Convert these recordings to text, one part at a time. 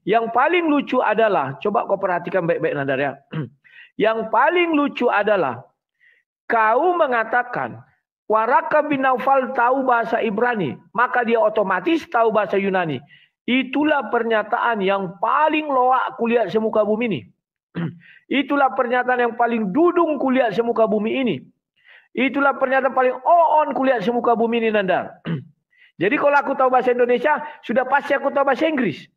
Yang paling lucu adalah, coba kau perhatikan baik-baik Nandar ya. Yang paling lucu adalah kau mengatakan Waraka bin Naufal tahu bahasa Ibrani, maka dia otomatis tahu bahasa Yunani. Itulah pernyataan yang paling loak kulihat semuka bumi ini. Itulah pernyataan yang paling dudung kulihat semuka bumi ini. Itulah pernyataan paling on kulihat semuka bumi ini, Nandar. Jadi kalau aku tahu bahasa Indonesia, sudah pasti aku tahu bahasa Inggris.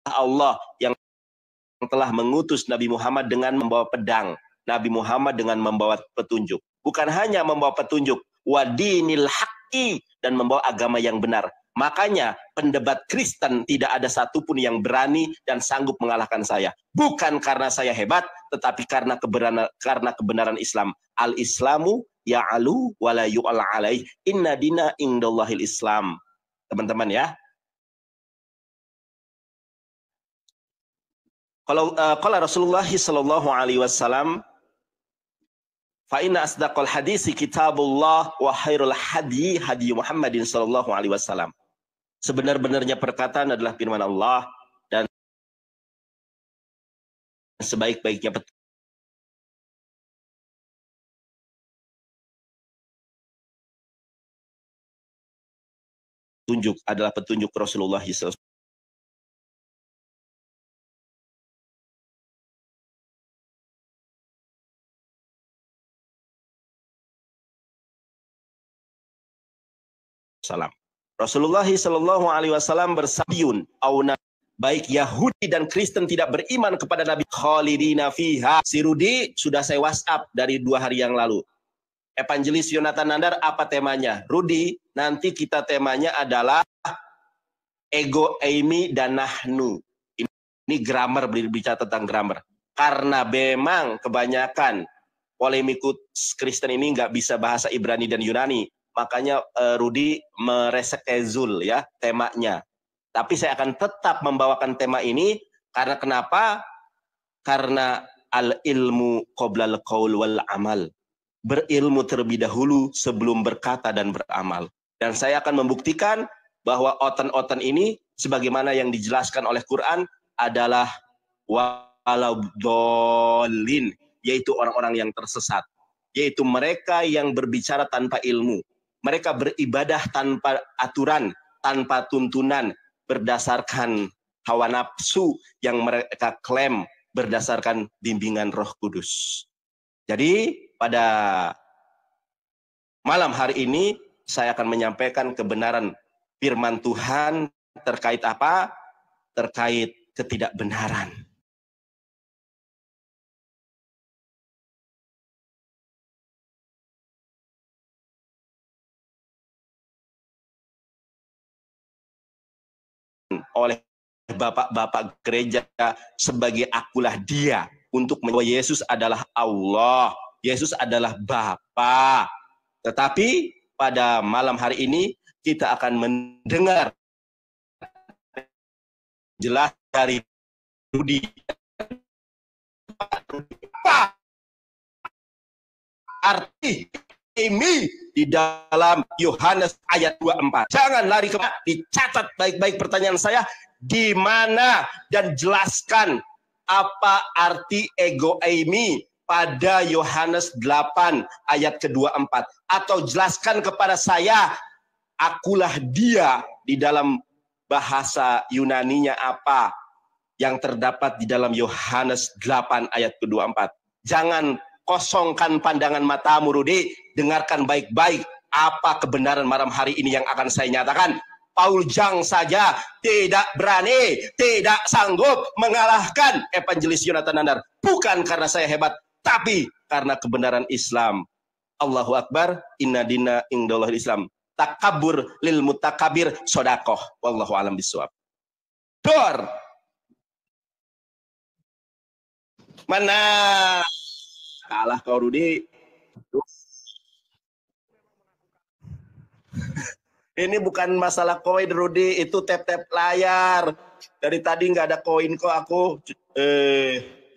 Allah yang telah mengutus Nabi Muhammad dengan membawa pedang, Nabi Muhammad dengan membawa petunjuk. Bukan hanya membawa petunjuk, wadinil haqqi, dan membawa agama yang benar. Makanya pendebat Kristen tidak ada satupun yang berani dan sanggup mengalahkan saya. Bukan karena saya hebat, tetapi karena kebenaran Islam. Al-Islamu ya'alu wa la yu'ala alaih. Inna dina indallahil Islam. Teman-teman ya. Kalau Rasulullah sallallahu alaihi wasallam, fa inna asdaqal hadisi kitabullah wa khairul hadi hadi Muhammadin sallallahu alaihi wasallam. Sebenar-benarnya perkataan adalah firman Allah, dan sebaik-baiknya petunjuk adalah petunjuk Rasulullah sallallahu alaihi wasallam. Rasulullah sallallahu alaihi wasallam bersabda, baik Yahudi dan Kristen tidak beriman kepada Nabi khalidina fiha. Si Rudi sudah saya WhatsApp dari 2 hari yang lalu. Evangelis Yonatan Nandar, apa temanya? Rudi, nanti kita temanya adalah ego, eimi, dan nahnu. Ini grammar, berbicara tentang grammar. Karena memang kebanyakan polemikus Kristen ini nggak bisa bahasa Ibrani dan Yunani. Makanya Rudi mereschedule ya temanya. Tapi saya akan tetap membawakan tema ini karena kenapa? Karena al-ilmu qoblal qaul wal amal. Berilmu terlebih dahulu sebelum berkata dan beramal. Dan saya akan membuktikan bahwa otan-otan ini sebagaimana yang dijelaskan oleh Quran adalah walaudolin, yaitu orang-orang yang tersesat, yaitu mereka yang berbicara tanpa ilmu. Mereka beribadah tanpa aturan, tanpa tuntunan, berdasarkan hawa nafsu yang mereka klaim berdasarkan bimbingan Roh Kudus. Jadi pada malam hari ini saya akan menyampaikan kebenaran firman Tuhan terkait apa? Terkait ketidakbenaran. Oleh bapak-bapak gereja sebagai akulah dia untuk bahwa Yesus adalah Allah, Yesus adalah Bapa. Tetapi pada malam hari ini kita akan mendengar jelas dari Rudi apa arti ini di dalam Yohanes ayat 24. Jangan lari ke mana, dicatat baik-baik pertanyaan saya, di mana, dan jelaskan apa arti ego eimi pada Yohanes 8 ayat ke-24. Atau jelaskan kepada saya, akulah dia di dalam bahasa Yunaninya apa yang terdapat di dalam Yohanes 8 ayat ke-24. Jangan kosongkan pandangan matamu, Rudi. Dengarkan baik-baik apa kebenaran malam hari ini yang akan saya nyatakan. Paul Jang saja tidak berani, tidak sanggup mengalahkan Evangelis Yonatan Nandar. Bukan karena saya hebat, tapi karena kebenaran Islam. Allahu Akbar, inna dina indallahil Islam. Takabur lil mutakabir sodakoh. Wallahu alam bisawab. Dor. Mana? Kalah kau, Rudi. Ini bukan masalah koin, Rudi. Itu tap-tap layar. Dari tadi nggak ada koin kok aku.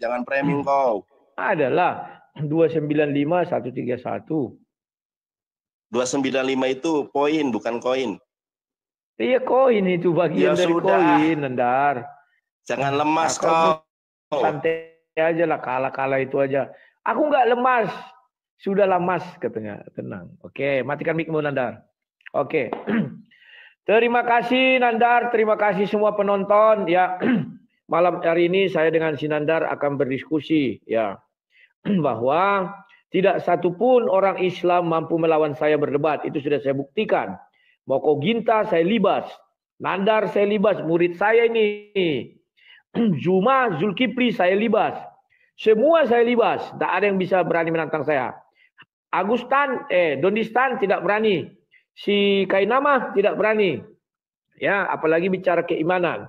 Jangan framing kau. Adalah 295 131. 295 itu poin, bukan koin. Iya koin itu bagian dari koin, Nandar. Jangan lemas kau. Santai aja lah, kalah-kalah itu aja. Aku nggak lemas. Sudah lemas katanya. Tenang. Oke, matikan mic-mu Nandar. Oke. Terima kasih Nandar, terima kasih semua penonton ya. Malam hari ini saya dengan si Nandar akan berdiskusi ya. Bahwa tidak satupun orang Islam mampu melawan saya berdebat. Itu sudah saya buktikan. Moko Ginta saya libas. Nandar saya libas. Murid saya ini. Zuma, Zulkifli saya libas. Semua saya libas. Tak ada yang bisa berani menantang saya. Dondistan tidak berani. Si Kainama tidak berani. Ya, apalagi bicara keimanan.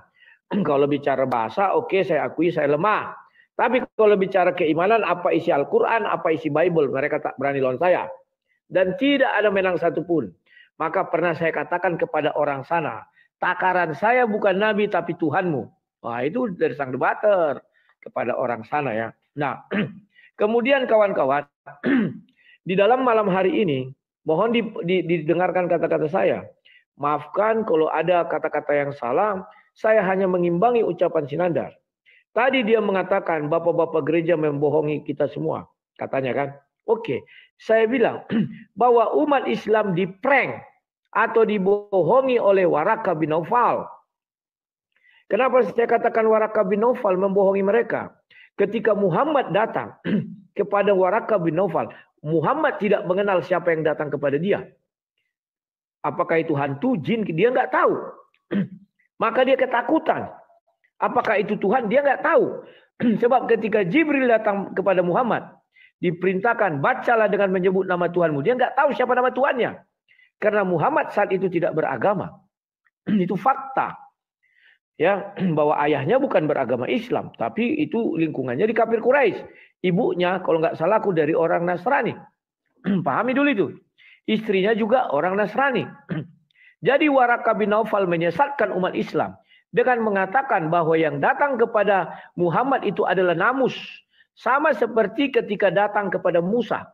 Kalau bicara bahasa, oke, saya akui saya lemah. Tapi kalau bicara keimanan, apa isi Al-Quran, apa isi Bible, mereka tak berani lawan saya. Dan tidak ada menang satupun. Maka pernah saya katakan kepada orang sana, takaran saya bukan Nabi tapi Tuhanmu. Wah, itu dari sang debater kepada orang sana ya. Nah, kemudian kawan-kawan, di dalam malam hari ini, mohon didengarkan kata-kata saya. Maafkan kalau ada kata-kata yang salah, saya hanya mengimbangi ucapan Sinandar. Tadi dia mengatakan bapak-bapak gereja membohongi kita semua. Katanya kan. Oke, saya bilang bahwa umat Islam diprank atau dibohongi oleh Waraka bin Naufal. Kenapa saya katakan Waraka bin Naufal membohongi mereka? Ketika Muhammad datang kepada Waraka bin Naufal, Muhammad tidak mengenal siapa yang datang kepada dia. Apakah itu hantu, jin, dia nggak tahu. Maka dia ketakutan. Apakah itu Tuhan, dia nggak tahu. Sebab ketika Jibril datang kepada Muhammad, diperintahkan bacalah dengan menyebut nama Tuhanmu. Dia nggak tahu siapa nama Tuhannya. Karena Muhammad saat itu tidak beragama. Itu fakta. Ya, bahwa ayahnya bukan beragama Islam, tapi itu lingkungannya di kafir Quraisy. Ibunya kalau nggak salah aku dari orang Nasrani. Pahami dulu itu. Istrinya juga orang Nasrani. Jadi Waraka bin Naufal menyesatkan umat Islam dengan mengatakan bahwa yang datang kepada Muhammad itu adalah namus. Sama seperti ketika datang kepada Musa.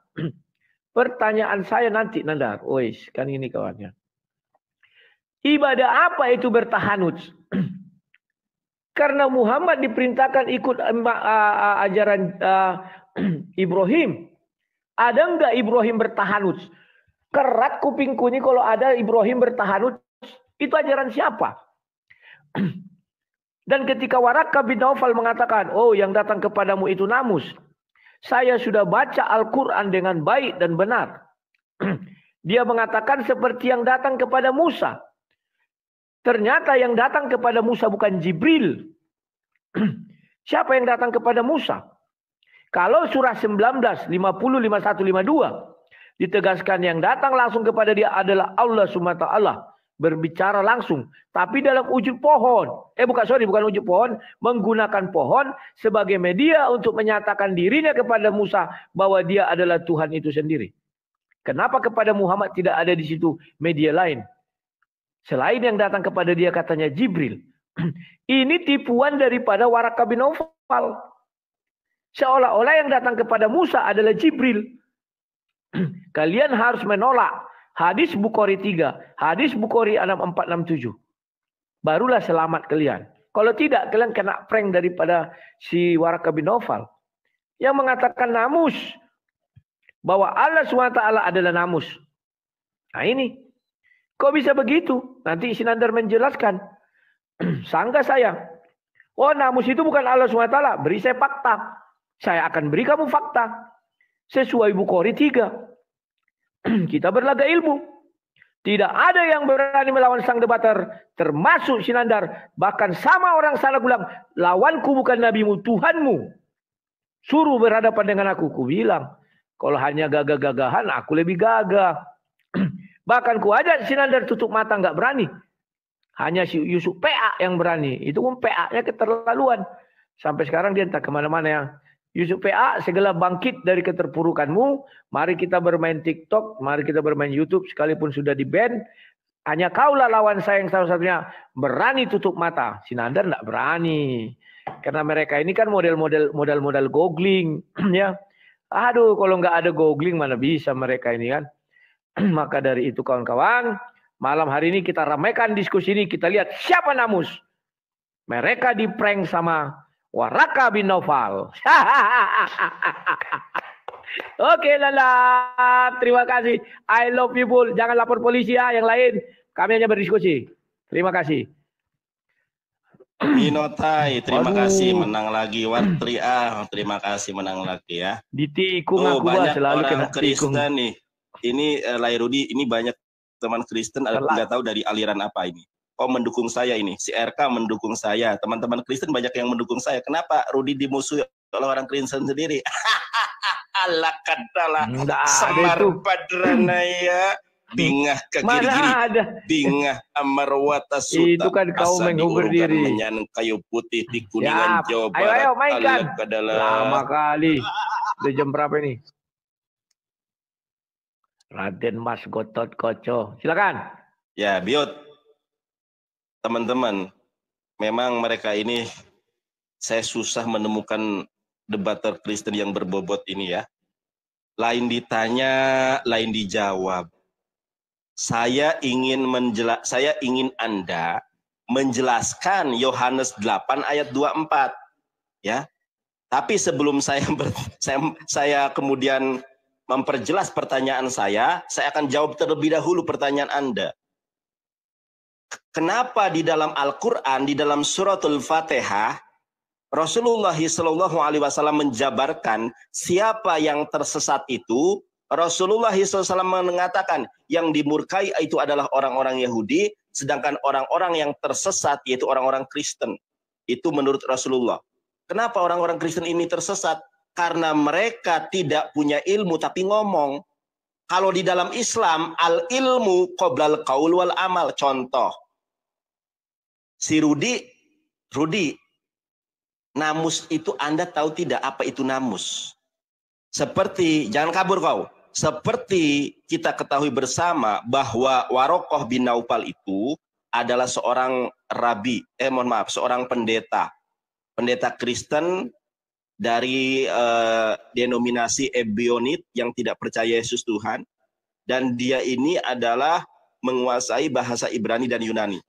Pertanyaan saya nanti Nandar. Ois, kan ini kawannya. Ibadah apa itu bertahanut? Karena Muhammad diperintahkan ikut ajaran Ibrahim. Ada enggak Ibrahim bertahanut? Kerat kupingku ini kalau ada Ibrahim bertahanut. Itu ajaran siapa? Dan ketika Waraka bin Naufal mengatakan, oh yang datang kepadamu itu namus. Saya sudah baca Al-Quran dengan baik dan benar. Dia mengatakan seperti yang datang kepada Musa. Ternyata yang datang kepada Musa bukan Jibril. Siapa yang datang kepada Musa? Kalau surah 19, 50, 51, 52. Ditegaskan yang datang langsung kepada dia adalah Allah SWT. Berbicara langsung. Tapi dalam wujud pohon. Bukan wujud pohon. Menggunakan pohon sebagai media untuk menyatakan dirinya kepada Musa bahwa dia adalah Tuhan itu sendiri. Kenapa kepada Muhammad tidak ada di situ media lain? Selain yang datang kepada dia katanya Jibril. Ini tipuan daripada Waraka bin Naufal. Seolah-olah yang datang kepada Musa adalah Jibril. Kalian harus menolak. Hadis Bukhari 3. Hadis Bukhari 6467. Barulah selamat kalian. Kalau tidak, kalian kena prank daripada si Waraka bin Naufal. Yang mengatakan namus. Bahwa Allah SWT adalah namus. Nah ini. Kok bisa begitu? Nanti Sinandar menjelaskan. Sangka saya. Oh namus itu bukan Allah SWT. Beri saya fakta. Saya akan beri kamu fakta. Sesuai Bukhari 3. Kita berlaga ilmu. Tidak ada yang berani melawan sang debater. Termasuk Sinandar. Bahkan sama orang sana bilang. Lawanku bukan nabimu, Tuhanmu. Suruh berhadapan dengan aku. Ku bilang. Kalau hanya gagah-gagahan, aku lebih gagah. Bahkan ku ajak Sinandar tutup mata. Nggak berani. Hanya si Yusuf PA yang berani. Itu pun PA-nya keterlaluan. Sampai sekarang dia entah kemana-mana ya. Yusuf PA, segala bangkit dari keterpurukanmu. Mari kita bermain TikTok, mari kita bermain YouTube, sekalipun sudah di-ban. Hanya kaulah lawan saya yang satu-satunya berani tutup mata. Sinandar enggak berani. Karena mereka ini kan model googling. Ya. Aduh, kalau nggak ada googling mana bisa mereka ini kan. Maka dari itu kawan-kawan, malam hari ini kita ramaikan diskusi ini. Kita lihat siapa Namus. Mereka diprank sama Waraka bin Naufal. Oke, Lala. Terima kasih. I love you, Bul. Jangan lapor polisi ya, yang lain. Kami hanya berdiskusi. Terima kasih. Minotai, terima kasih menang lagi. Watri terima kasih menang lagi ya. Ditikung aku banyak selalu orang kena Kristen tikung. nih. Ini Lairudi, ini banyak teman Kristen nggak tahu dari aliran apa ini. Oh, mendukung saya ini. Si RK mendukung saya. Teman-teman Kristen banyak yang mendukung saya. Kenapa Rudi dimusuhi oleh orang Kristen sendiri? Allah kadalah semar padranaya bingah ke giri-giri bingah amarwata suta itu kan kau mengubur diri menyan kayu putih di Kuningan Jawa Barat. Ayo mainkan. Lama kali. Udah jam berapa ini? Raden Mas Gotot Koco. Silakan. Ya, Biot. Teman-teman, memang mereka ini saya susah menemukan debater Kristen yang berbobot ini ya. Lain ditanya, lain dijawab. Saya ingin Anda menjelaskan Yohanes 8 ayat 24 ya. Tapi sebelum saya kemudian memperjelas pertanyaan saya akan jawab terlebih dahulu pertanyaan Anda. Kenapa di dalam Al-Qur'an, di dalam suratul Fatihah, Rasulullah SAW menjabarkan siapa yang tersesat itu? Rasulullah SAW mengatakan yang dimurkai itu adalah orang-orang Yahudi, sedangkan orang-orang yang tersesat yaitu orang-orang Kristen. Itu menurut Rasulullah. Kenapa orang-orang Kristen ini tersesat? Karena mereka tidak punya ilmu tapi ngomong. Kalau di dalam Islam, al-ilmu qoblal qaul wal amal. Contoh, si Rudi, namus itu Anda tahu tidak apa itu namus? Seperti, jangan kabur kau. Seperti kita ketahui bersama bahwa Warokoh bin Naufal itu adalah seorang seorang pendeta Kristen dari denominasi Ebionit yang tidak percaya Yesus Tuhan, dan dia ini adalah menguasai bahasa Ibrani dan Yunani.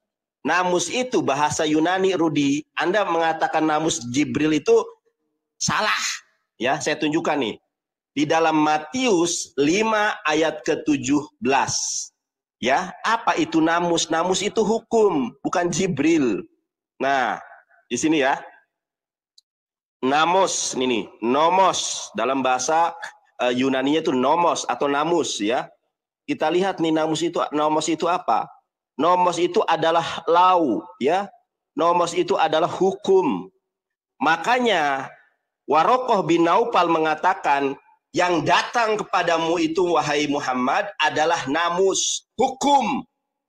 Namus itu bahasa Yunani, Rudi. Anda mengatakan namus Jibril itu salah. Ya, saya tunjukkan nih. Di dalam Matius 5 ayat ke-17. Ya, apa itu namus? Namus itu hukum, bukan Jibril. Nah, di sini ya. Namus, ini nomos dalam bahasa Yunaninya itu nomos atau namus ya. Kita lihat nih nomos itu apa? Nomos itu adalah lau ya. Nomos itu adalah hukum. Makanya Warokoh bin Naufal mengatakan yang datang kepadamu itu wahai Muhammad adalah namus, hukum.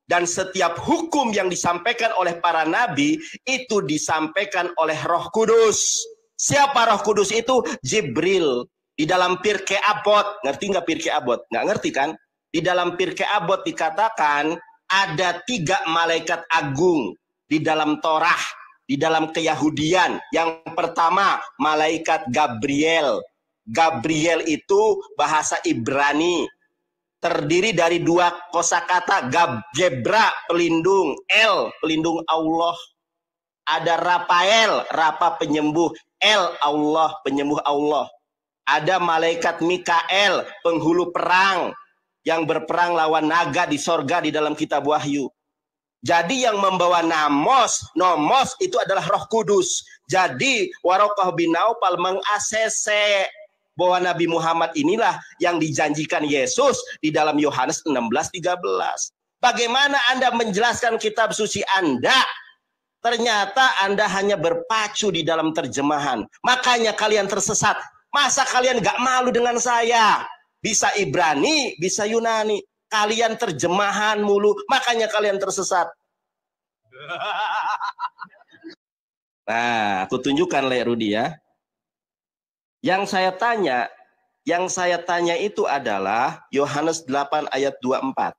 Dan setiap hukum yang disampaikan oleh para nabi itu disampaikan oleh Roh Kudus. Siapa Roh Kudus itu? Jibril. Di dalam Pirkei Avot, ngerti nggak Pirkei Avot? Nggak ngerti kan? Di dalam Pirkei Avot dikatakan ada 3 malaikat agung di dalam Torah, di dalam keyahudian. Yang pertama malaikat Gabriel. Gabriel itu bahasa Ibrani, terdiri dari 2 kosakata, Gebra pelindung, El pelindung Allah. Ada Rafael, Rapa penyembuh, El Allah penyembuh Allah. Ada malaikat Mikael, penghulu perang yang berperang lawan naga di sorga di dalam kitab Wahyu. Jadi yang membawa nomos itu adalah Roh Kudus. Jadi Warokoh bin Naufal meng-ACC bahwa Nabi Muhammad inilah yang dijanjikan Yesus di dalam Yohanes 16:13. Bagaimana Anda menjelaskan kitab suci Anda? Ternyata Anda hanya berpacu di dalam terjemahan. Makanya kalian tersesat. Masa kalian gak malu dengan saya? Bisa Ibrani, bisa Yunani. Kalian terjemahan mulu, makanya kalian tersesat. Nah, aku tunjukkan Rudi ya. Yang saya tanya itu adalah Yohanes 8 ayat 24.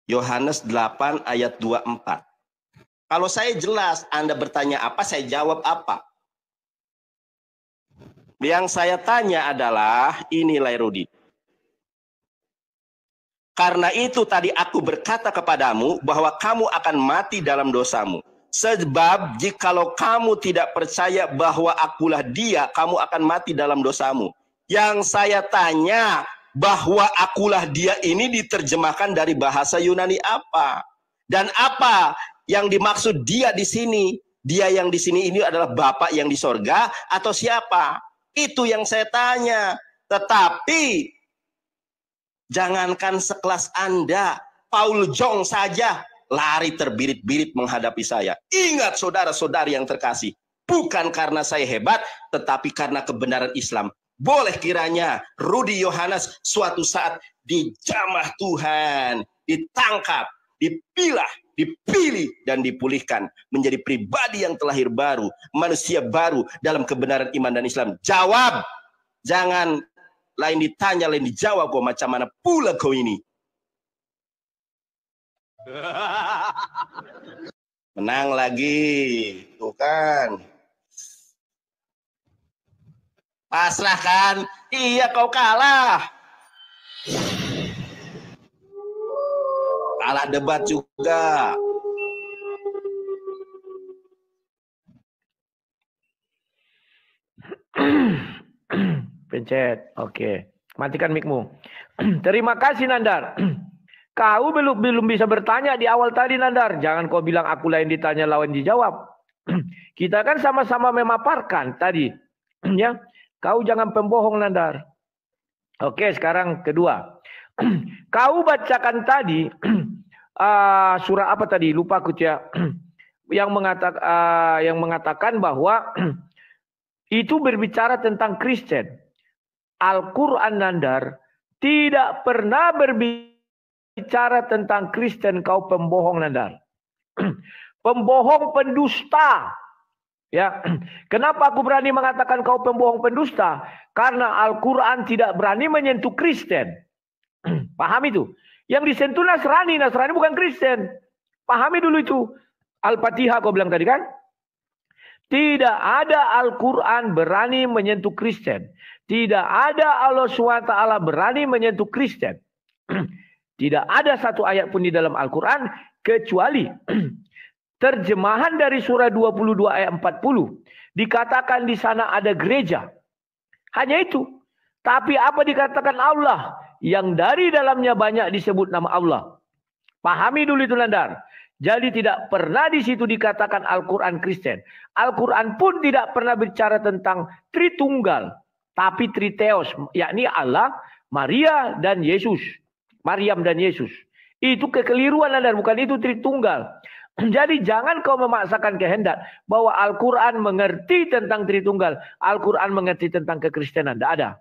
Yohanes 8 ayat 24. Kalau saya jelas, Anda bertanya apa, saya jawab apa. Yang saya tanya adalah inilah Rudi. Karena itu tadi aku berkata kepadamu bahwa kamu akan mati dalam dosamu. Sebab jikalau kamu tidak percaya bahwa akulah dia, kamu akan mati dalam dosamu. Yang saya tanya, bahwa akulah dia ini diterjemahkan dari bahasa Yunani apa? Dan apa yang dimaksud dia di sini? Dia yang di sini ini adalah Bapa yang di sorga atau siapa? Itu yang saya tanya. Tetapi jangankan sekelas Anda, Paul Jong saja lari terbirit-birit menghadapi saya. Ingat saudara-saudari yang terkasih, bukan karena saya hebat, tetapi karena kebenaran Islam. Boleh kiranya Rudi Yohanes suatu saat dijamah Tuhan, ditangkap, dipilah, dipilih, dan dipulihkan menjadi pribadi yang terlahir baru, manusia baru dalam kebenaran iman dan Islam. Jawab, jangan lain ditanya, lain dijawab kok, macam mana pula kau ini. Menang lagi, tuh kan. Pasrah kan? Iya, kau kalah. Kalah debat juga. Pencet. Oke. Matikan mic-mu. Terima kasih, Nandar. Kau belum bisa bertanya di awal tadi, Nandar. Jangan kau bilang aku lain ditanya, lawan dijawab. Kita kan sama-sama memaparkan tadi. Ya, kau jangan pembohong, Nandar. Oke, sekarang kedua. Kau bacakan tadi surah apa tadi? Lupa aku ya. yang mengatakan bahwa itu berbicara tentang Kristen. Al-Quran, Nandar, tidak pernah berbicara tentang Kristen. Kau pembohong, Nandar. Pembohong, pendusta. Ya, kenapa aku berani mengatakan kau pembohong, pendusta? Karena Al-Quran tidak berani menyentuh Kristen. Paham itu? Yang disentuh Nasrani, Nasrani bukan Kristen. Pahami dulu itu. Al-Fatihah kau bilang tadi kan? Tidak ada Al-Quran berani menyentuh Kristen. Tidak ada Allah SWT berani menyentuh Kristen. Tidak ada satu ayat pun di dalam Al-Quran kecuali terjemahan dari surah 22 ayat 40. Dikatakan di sana ada gereja. Hanya itu. Tapi apa dikatakan Allah? Yang dari dalamnya banyak disebut nama Allah. Pahami dulu itu, Nandar. Jadi tidak pernah di situ dikatakan Al-Quran Kristen. Al-Quran pun tidak pernah bicara tentang Tritunggal. Tapi Triteos, yakni Allah, Maria, dan Yesus. Maryam dan Yesus. Itu kekeliruan, Nandar. Bukan itu Tritunggal. Jadi jangan kau memaksakan kehendak bahwa Al-Quran mengerti tentang Tritunggal. Al-Quran mengerti tentang kekristenan. Tidak ada.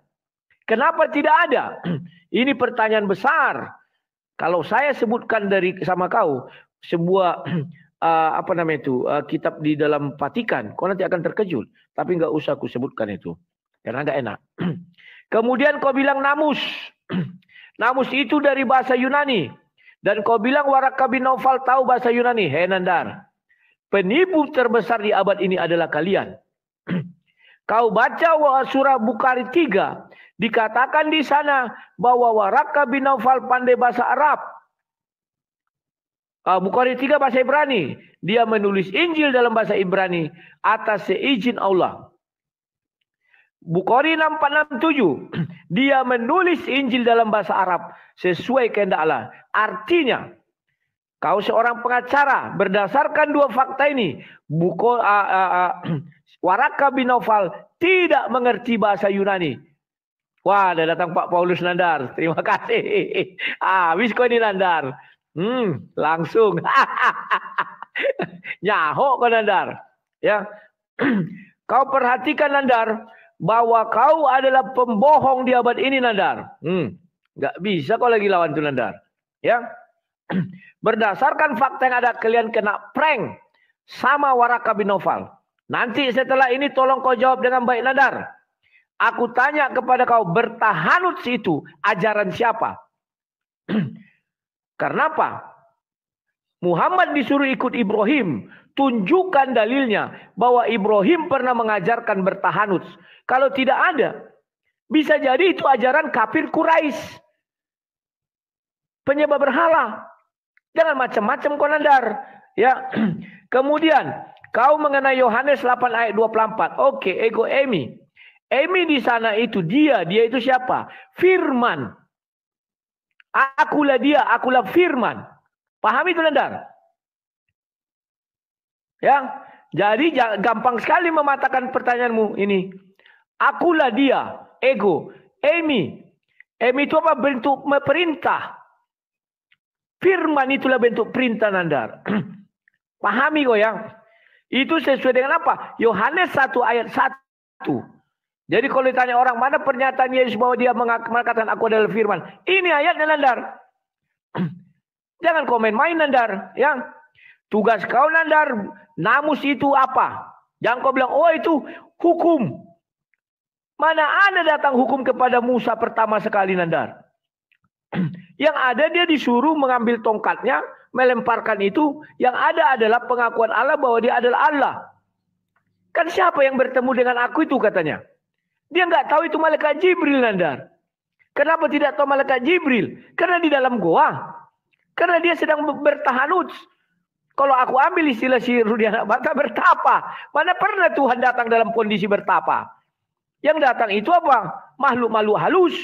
Kenapa tidak ada? Ini pertanyaan besar. Kalau saya sebutkan sama kau sebuah kitab di dalam Vatikan, kau nanti akan terkejut. Tapi nggak usah aku sebutkan itu, karena nggak enak. Kemudian kau bilang namus. Namus itu dari bahasa Yunani. Dan kau bilang Waraka bin Naufal tahu bahasa Yunani. Hei Nandar, penipu terbesar di abad ini adalah kalian. Kau baca surah Bukhari 3. Dikatakan di sana bahwa Waraka bin Naufal pandai bahasa Arab. Bukhari 3 bahasa Ibrani. Dia menulis Injil dalam bahasa Ibrani atas seizin Allah. Bukhari 6467. Dia menulis Injil dalam bahasa Arab sesuai kehendak Allah. Artinya, kau seorang pengacara berdasarkan dua fakta ini, Waraka bin Naufal tidak mengerti bahasa Yunani. Wah, ada datang Pak Paulus, Nandar. Terima kasih. Habis kau ini, Nandar. Langsung. Nyahok kau, Nandar. Ya. Kau perhatikan, Nandar, bahwa kau adalah pembohong di abad ini, Nandar. Nggak bisa kau lagi lawan itu, Nandar. Ya. Berdasarkan fakta yang ada, kalian kena prank sama Waraka bin Naufal. Nanti setelah ini tolong kau jawab dengan baik, Nandar. Aku tanya kepada kau, bertahanut itu ajaran siapa? Karena apa? Muhammad disuruh ikut Ibrahim. Tunjukkan dalilnya bahwa Ibrahim pernah mengajarkan bertahanut. Kalau tidak ada, bisa jadi itu ajaran kafir Quraisy. penyembah berhala. Jangan macam-macam kau Nandar. Ya. Kemudian kau mengenai Yohanes 8 ayat 24. Oke, ego Emi. Emi di sana itu dia itu siapa? Firman. Akulah dia, akulah firman. Pahami itu Nandar? Ya. Jadi gampang sekali mematahkan pertanyaanmu ini. Akulah dia, ego. Emi. Emi itu apa? Bentuk perintah. Firman itulah bentuk perintah Nandar. Pahami kok ya? Itu sesuai dengan apa? Yohanes 1 ayat 1. Jadi kalau ditanya orang mana pernyataan Yesus bahwa dia mengatakan aku adalah firman. Ini ayatnya Nandar. Jangan komen main Nandar. Ya. Tugas kau Nandar. Namus itu apa? Jangan kau bilang oh itu hukum. Mana ada datang hukum kepada Musa pertama sekali Nandar. Yang ada dia disuruh mengambil tongkatnya, melemparkan itu. Yang ada adalah pengakuan Allah bahwa dia adalah Allah. Kan siapa yang bertemu dengan aku itu katanya. Dia nggak tahu itu malaikat Jibril Nandar. Kenapa tidak tahu malaikat Jibril? Karena di dalam goa. Karena dia sedang bertahanut. Kalau aku ambil istilah si Rudi anak bangsa bertapa. Mana pernah Tuhan datang dalam kondisi bertapa? Yang datang itu apa? Makhluk-makhluk halus.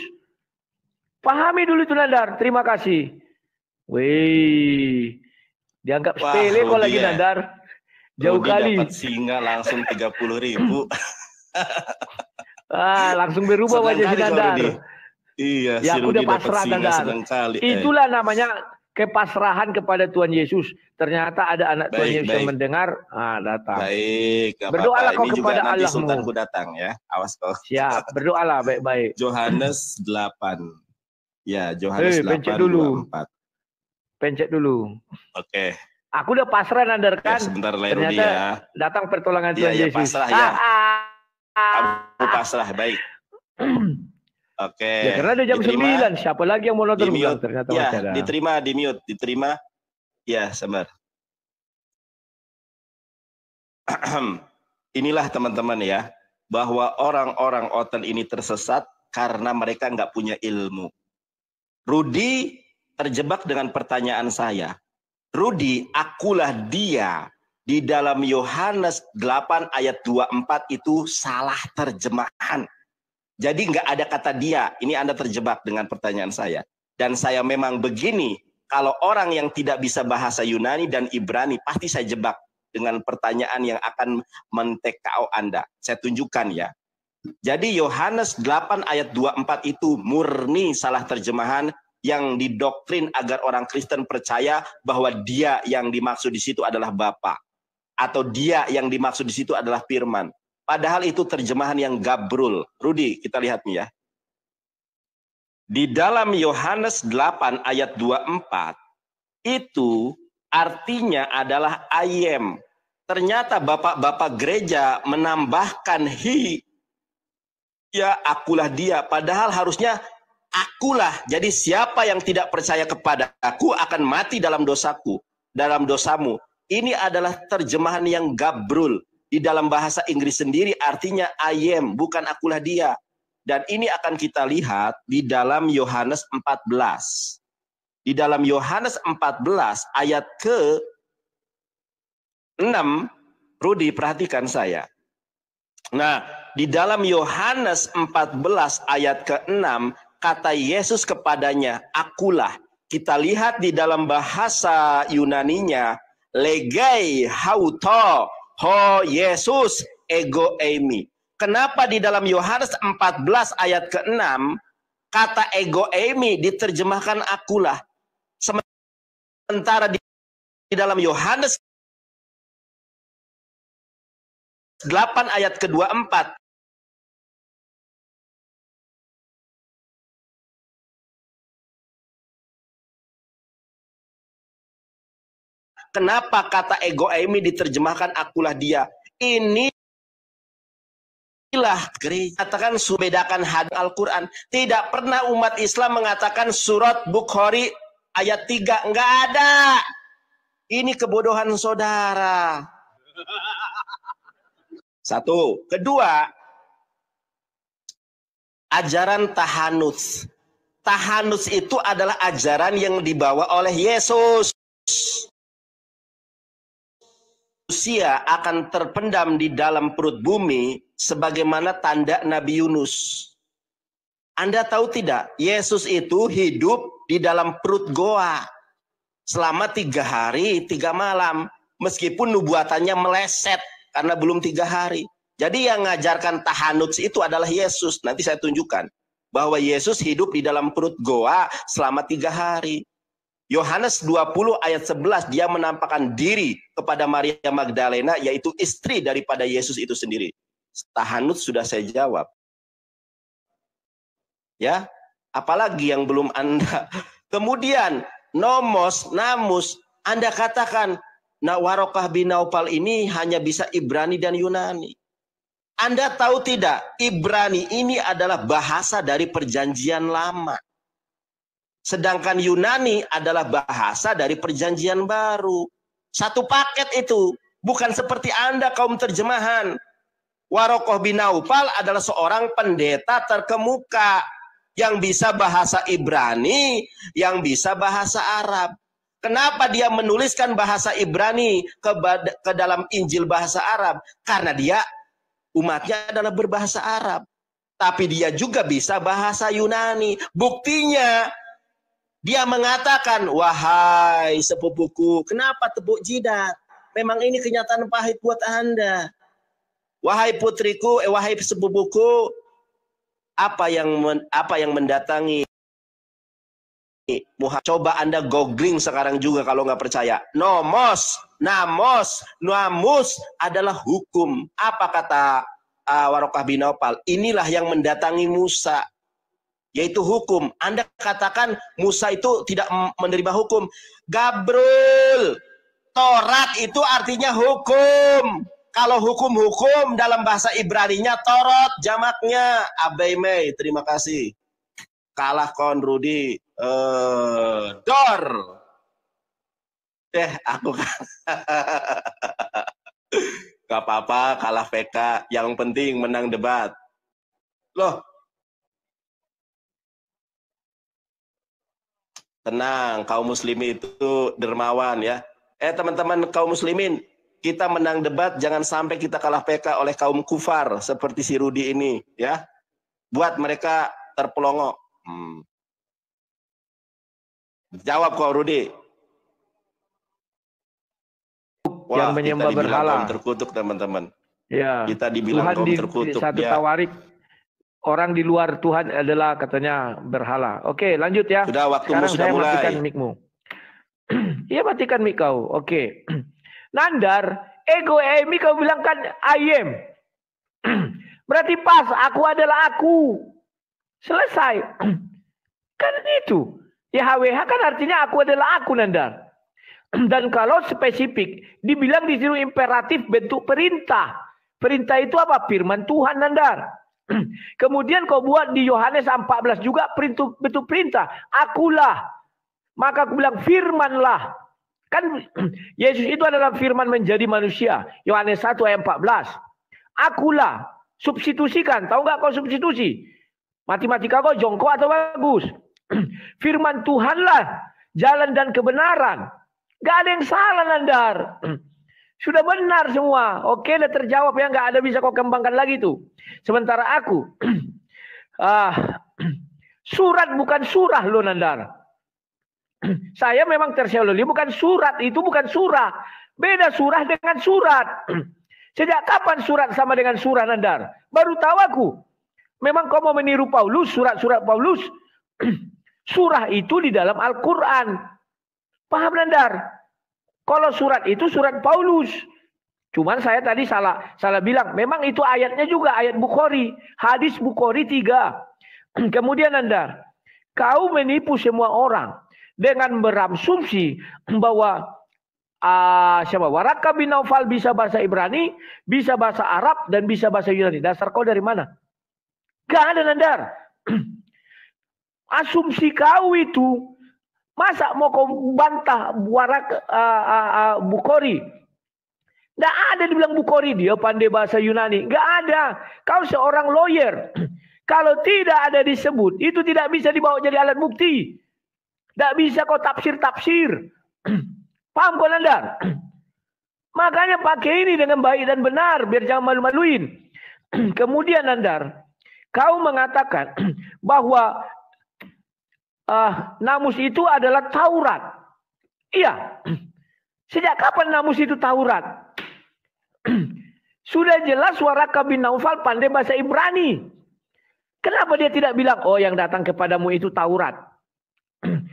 Pahami dulu itu Nandar. Terima kasih. Wih. Dianggap sepele kok lagi Nandar. Jauh Rudi kali. Dapat singa langsung 30.000. Langsung berubah wajah si Nandar. Iya, ya, aku udah pasrah Nandar. Itulah namanya kepasrahan kepada Tuhan Yesus. Ternyata ada anak Tuhan Yesus yang mendengar, datang. Baik, berdoalah kau kepada Allahmu. Sultanku datang ya, awas kau. Siap, berdoalah baik-baik. Yohanes 8. Ya, Yohanes 8 pencet dulu. 24. Pencet dulu. Oke. Aku udah pasrah Nandar kan. Ya, sebentar lagi ternyata ya. Datang pertolongan Tuhan Yesus. Pasrah ya. Kamu pasrah, baik. Oke. Ya karena ada jam 9, siapa lagi yang mau nonton ulang ternyata ya, ada. diterima. Ya, sabar. Inilah teman-teman ya, bahwa orang-orang Oten ini tersesat karena mereka nggak punya ilmu. Rudi terjebak dengan pertanyaan saya. Rudi, akulah dia. Di dalam Yohanes 8 ayat 24 itu salah terjemahan. Jadi nggak ada kata dia. Ini Anda terjebak dengan pertanyaan saya. Dan saya memang begini, kalau orang yang tidak bisa bahasa Yunani dan Ibrani, pasti saya jebak dengan pertanyaan yang akan men-TKO Anda. Saya tunjukkan ya. Jadi Yohanes 8 ayat 24 itu murni salah terjemahan yang didoktrin agar orang Kristen percaya bahwa dia yang dimaksud di situ adalah Bapa. Atau dia yang dimaksud di situ adalah firman. Padahal itu terjemahan yang gabrul. Rudi, kita lihat nih ya. Di dalam Yohanes 8 ayat 24, itu artinya adalah ayem. Ternyata bapak-bapak gereja menambahkan ya akulah dia. Padahal harusnya akulah. Jadi siapa yang tidak percaya kepada aku akan mati dalam dosaku, dalam dosamu. Ini adalah terjemahan yang gabrul. Di dalam bahasa Inggris sendiri artinya I am, bukan akulah dia. Dan ini akan kita lihat di dalam Yohanes 14. Di dalam Yohanes 14 ayat ke-6, Rudi perhatikan saya. Nah, di dalam Yohanes 14 ayat ke-6, kata Yesus kepadanya, akulah. Kita lihat di dalam bahasa Yunaninya, legei hauto ho Yesus ego eimi. Kenapa di dalam Yohanes 14 ayat ke-6 kata ego eimi diterjemahkan akulah, sementara di dalam Yohanes 8 ayat ke-24 kenapa kata ego eimi diterjemahkan akulah dia? Inilah gereja katakan bedakan hadis Al-Quran. Tidak pernah umat Islam mengatakan surat Bukhari ayat 3. Enggak ada. Ini kebodohan saudara. Satu. Kedua, ajaran tahanus. Tahanus itu adalah ajaran yang dibawa oleh Yesus. Manusia akan terpendam di dalam perut bumi sebagaimana tanda Nabi Yunus. Anda tahu tidak, Yesus itu hidup di dalam perut goa selama 3 hari 3 malam, meskipun nubuatannya meleset karena belum 3 hari. Jadi yang mengajarkan tahanuts itu adalah Yesus. Nanti saya tunjukkan bahwa Yesus hidup di dalam perut goa selama 3 hari. Yohanes 20 ayat 11, dia menampakkan diri kepada Maria Magdalena, yaitu istri daripada Yesus itu sendiri. Tahanuts sudah saya jawab. Ya, apalagi yang belum Anda. Kemudian nomos, namus, Anda katakan, nah Warokah bin Naufal ini hanya bisa Ibrani dan Yunani. Anda tahu tidak, Ibrani ini adalah bahasa dari perjanjian lama. Sedangkan Yunani adalah bahasa dari perjanjian baru. Satu paket itu, bukan seperti Anda kaum terjemahan. Warokah bin Naufal adalah seorang pendeta terkemuka yang bisa bahasa Ibrani, yang bisa bahasa Arab. Kenapa dia menuliskan bahasa Ibrani ke dalam Injil bahasa Arab? Karena dia umatnya adalah berbahasa Arab. Tapi dia juga bisa bahasa Yunani. Buktinya dia mengatakan, wahai sepupuku, kenapa tepuk jidat? Memang ini kenyataan pahit buat Anda. Wahai putriku, wahai sepupuku, apa yang mendatangi coba Anda googling sekarang juga kalau nggak percaya. Nomos, namos, nuamus adalah hukum. Apa kata Warokah bin Naufal? Inilah yang mendatangi Musa, yaitu hukum. Anda katakan Musa itu tidak menerima hukum. Gabrul, Torat itu artinya hukum. Kalau hukum-hukum dalam bahasa Ibraninya Torot, jamaknya Abeimei. Terima kasih. Kalah kon Rudi. Dor. Aku gak apa-apa kalah PK. Yang penting menang debat. Loh. Tenang, kaum muslimin itu dermawan ya. Teman-teman kaum muslimin, kita menang debat, jangan sampai kita kalah PK oleh kaum kufar seperti si Rudi ini, ya. Buat mereka terpelongo. Jawab kau Rudi. Wah, yang menyembah berhala. Kaum terkutuk, teman-teman. Ya. Kita dibilang Tuhan kaum terkutuk. Satu ya. Tawarik, orang di luar Tuhan adalah katanya berhala. Oke, lanjut ya. Sudah waktumu sudah mulai. Matikan mic-mu. Iya, matikan mic kau. Oke. Nandar, ego Emi kau bilang kan ayem. Berarti pas, aku adalah aku. Selesai. Kan itu. YHWH kan artinya aku adalah aku, Nandar. Dan kalau spesifik, dibilang di situ imperatif bentuk perintah. Perintah itu apa? Firman Tuhan, Nandar. Kemudian kau buat di Yohanes 14 juga bentuk perintah. Akulah. Maka aku bilang firmanlah. Kan Yesus itu adalah firman menjadi manusia. Yohanes 1 ayat 14. Akulah. Substitusikan. Tahu nggak kau substitusi? Matematika kau jongkok atau bagus? Firman Tuhanlah. Jalan dan kebenaran. Gak ada yang salah, Nandar. Sudah benar semua. Oke, udah terjawab ya. Nggak ada bisa kau kembangkan lagi tuh. Sementara aku. Surat bukan surah loh, Nandar. Saya memang tersiologi, bukan surat, itu bukan surah. Beda surah dengan surat. Sejak kapan surat sama dengan surah, Nandar? Baru tahu aku. Memang kau mau meniru Paulus, surat-surat Paulus. Surah itu di dalam Al-Quran. Paham, Nandar? Kalau surat itu surat Paulus. Cuman saya tadi salah bilang. Memang itu ayatnya juga ayat Bukhari. Hadis Bukhari 3. Kemudian, Nandar, kau menipu semua orang dengan berasumsi bahwa Waraka bin Naufal bisa bahasa Ibrani, bisa bahasa Arab, dan bisa bahasa Yunani. Dasar kau dari mana? Gak ada, Nandar. Asumsi kau itu, masa mau kau bantah Bukhari? Gak ada dibilang Bukhari dia pandai bahasa Yunani. Gak ada. Kau seorang lawyer. Kalau tidak ada disebut, itu tidak bisa dibawa jadi alat bukti. Tidak bisa kau tafsir-tafsir. Paham kau Nandar? Makanya pakai ini dengan baik dan benar, biar jangan malu-maluin. Kemudian Nandar, kau mengatakan bahwa namus itu adalah Taurat. Iya. Sejak kapan namus itu Taurat? Sudah jelas Waraka bin Naufal pandai bahasa Ibrani. Kenapa dia tidak bilang, oh yang datang kepadamu itu Taurat?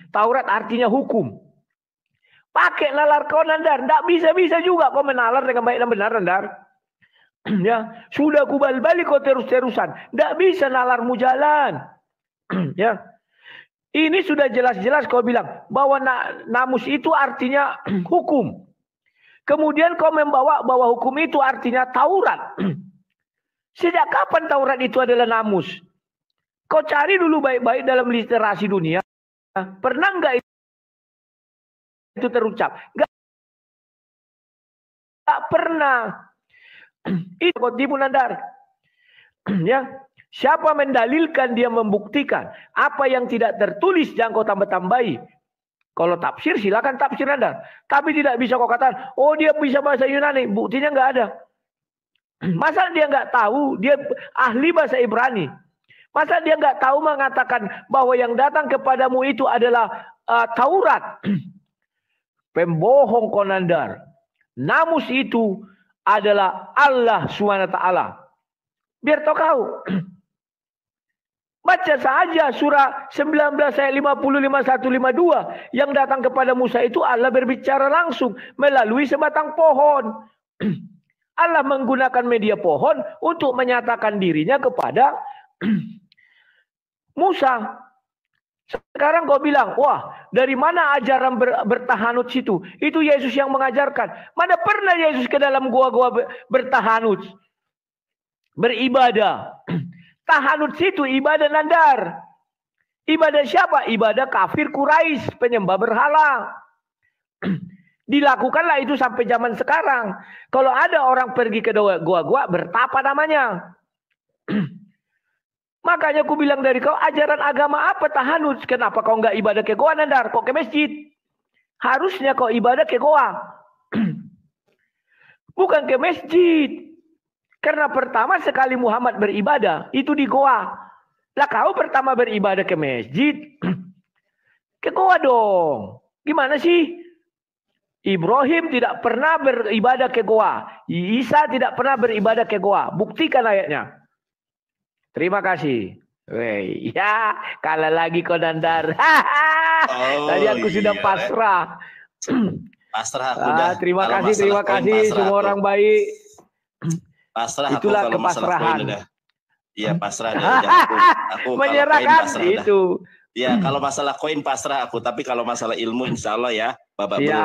Taurat artinya hukum. Pakai nalar kau Nandar. Tidak bisa-bisa juga kau menalar dengan baik dan benar Nandar. Ya, sudah kubal-balik kau terus-terusan. Tidak bisa nalarmu jalan. Ya. Ini sudah jelas-jelas kau bilang bahwa namus itu artinya hukum. Kemudian kau membawa bahwa hukum itu artinya Taurat. Sejak kapan Taurat itu adalah namus? Kau cari dulu baik-baik dalam literasi dunia. Pernah enggak itu terucap? Enggak pernah. Itu kau tipu Nandar. Ya. Siapa mendalilkan dia membuktikan. Apa yang tidak tertulis jangan kau tambah-tambahi. Kalau tafsir silakan tafsir Nandar. Tapi tidak bisa kau katakan, oh dia bisa bahasa Yunani. Buktinya enggak ada. Masa dia enggak tahu, dia ahli bahasa Ibrani. Masa dia enggak tahu mengatakan bahwa yang datang kepadamu itu adalah Taurat. Pembohong kau Nandar. Namus itu adalah Allah SWT. Biar kau tahu. Baca saja surah 19 ayat 50, 51, 52. Yang datang kepada Musa itu Allah berbicara langsung melalui sebatang pohon. Allah menggunakan media pohon untuk menyatakan dirinya kepada Musa. Sekarang kau bilang, wah dari mana ajaran bertahanut situ? Itu Yesus yang mengajarkan. Mana pernah Yesus ke dalam gua-gua bertahanut? Beribadah. Tahanut situ ibadah Nandar. Ibadah siapa? Ibadah kafir Quraisy, penyembah berhala. Dilakukanlah itu sampai zaman sekarang. Kalau ada orang pergi ke gua-gua, bertapa namanya. Makanya aku bilang dari kau, ajaran agama apa tahanut? Kenapa kau enggak ibadah ke goa Nandar? Kok ke masjid? Harusnya kau ibadah ke goa. Bukan ke masjid. Karena pertama sekali Muhammad beribadah, itu di goa. Lah kau pertama beribadah ke masjid. Ke goa dong. Gimana sih? Ibrahim tidak pernah beribadah ke goa. Isa tidak pernah beribadah ke goa. Buktikan ayatnya. Terima kasih. Wey, ya, kalah lagi kau Nandar. Tadi aku sudah pasrah. Pasrah aku dah. Terima kasih semua orang baik. Pasrah itulah aku kepasrahan. Iya pasrah deh. Aku menyerahkan itu. Ya kalau masalah koin pasrah aku, tapi kalau masalah ilmu insya Allah ya Bapak Bro.